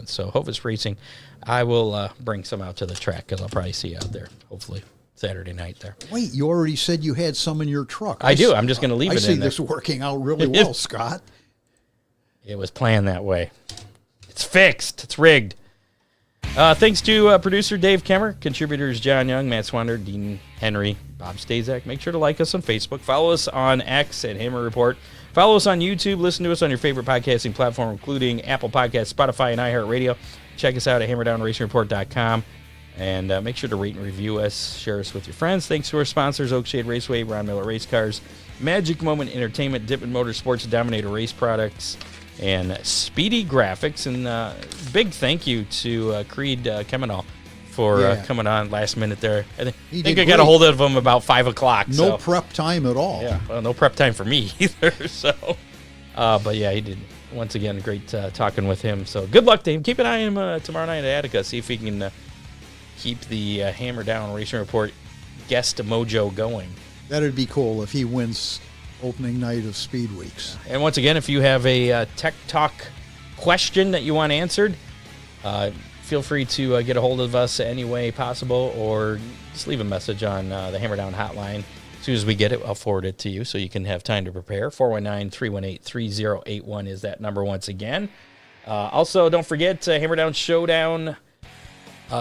Speaker 2: So Hovis Racing, I will bring some out to the track because I'll probably see you out there, hopefully, Saturday night there.
Speaker 3: Wait, you already said you had some in your truck.
Speaker 2: I do. I'm just going to leave it in there.
Speaker 3: I see this working out really well, Scott.
Speaker 2: It was planned that way. It's fixed. It's rigged. Thanks to producer Dave Kemmer, contributors John Young, Matt Swander, Dean Henry, Bob Stazak. Make sure to like us on Facebook. Follow us on X at Hammer Report. Follow us on YouTube. Listen to us on your favorite podcasting platform, including Apple Podcasts, Spotify, and iHeartRadio. Check us out at HammerdownRacingReport.com. And make sure to rate and review us. Share us with your friends. Thanks to our sponsors, Oakshade Raceway, Ron Miller Race Cars, Magic Moment Entertainment, Dippin' Motorsports, Dominator Race Products, and Speedy Graphics. And big thank you to Creed Kemenah for coming on last minute there. I think I got a hold of him about 5 o'clock.
Speaker 3: No prep time at all.
Speaker 2: Yeah, well, no prep time for me either. So, but yeah, he did. Once again, great talking with him. So good luck to him. Keep an eye on him tomorrow night at Attica. See if he can keep the Hammer Down Racing Report guest mojo going.
Speaker 3: That'd be cool if he wins opening night of Speed Weeks.
Speaker 2: And once again, if you have a Tech Talk question that you want answered, feel free to get a hold of us any way possible, or just leave a message on the Hammer Down hotline. As soon as we get it, I'll forward it to you so you can have time to prepare. 419-318-3081 is that number once again. Also, don't forget, Hammer Down Showdown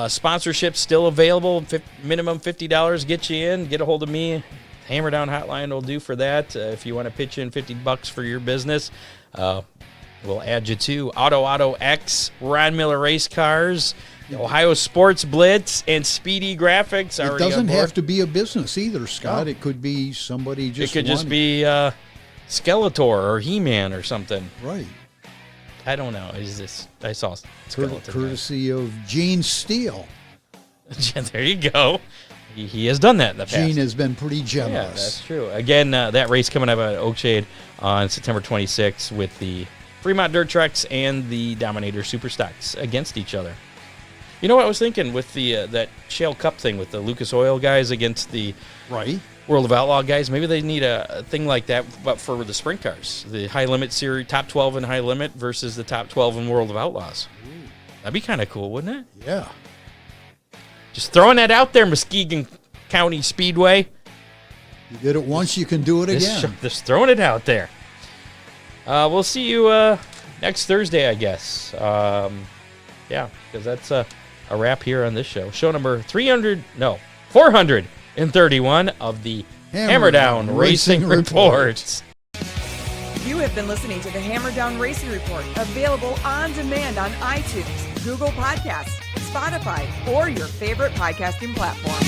Speaker 2: sponsorship still available. Minimum $50 get you in. Get a hold of me. Hammer Down hotline will do for that. If you want to pitch in $50 for your business, we'll add you to Auto X, Ron Miller Race Cars, Ohio Sports Blitz, and Speedy Graphics.
Speaker 3: It doesn't have to be a business either, Scott. No. It could be somebody just. It could
Speaker 2: just be Skeletor or He-Man or something.
Speaker 3: Right.
Speaker 2: I don't know. I saw Skeletor.
Speaker 3: Courtesy of Gene Steele.
Speaker 2: There you go. He has done that in the past.
Speaker 3: Gene has been pretty generous.
Speaker 2: Yeah, that's true. Again, that race coming up at Oakshade on September 26th with the Fremont Dirt Trucks and the Dominator Superstocks against each other. You know what I was thinking with the that Shale Cup thing with the Lucas Oil guys against the World of Outlaw guys? Maybe they need a thing like that, but for the sprint cars. The high limit series, top 12 in high limit versus the top 12 in World of Outlaws. Ooh. That'd be kind of cool, wouldn't it?
Speaker 3: Yeah.
Speaker 2: Just throwing that out there, Muskegon County Speedway.
Speaker 3: You did it once, you can do it again.
Speaker 2: Just throwing it out there. We'll see you next Thursday, I guess. Yeah, because that's a wrap here on this show. Show number 431 of the Hammer Down Racing Reports.
Speaker 1: You have been listening to the Hammer Down Racing Report, available on demand on iTunes, Google Podcasts, Spotify, or your favorite podcasting platform.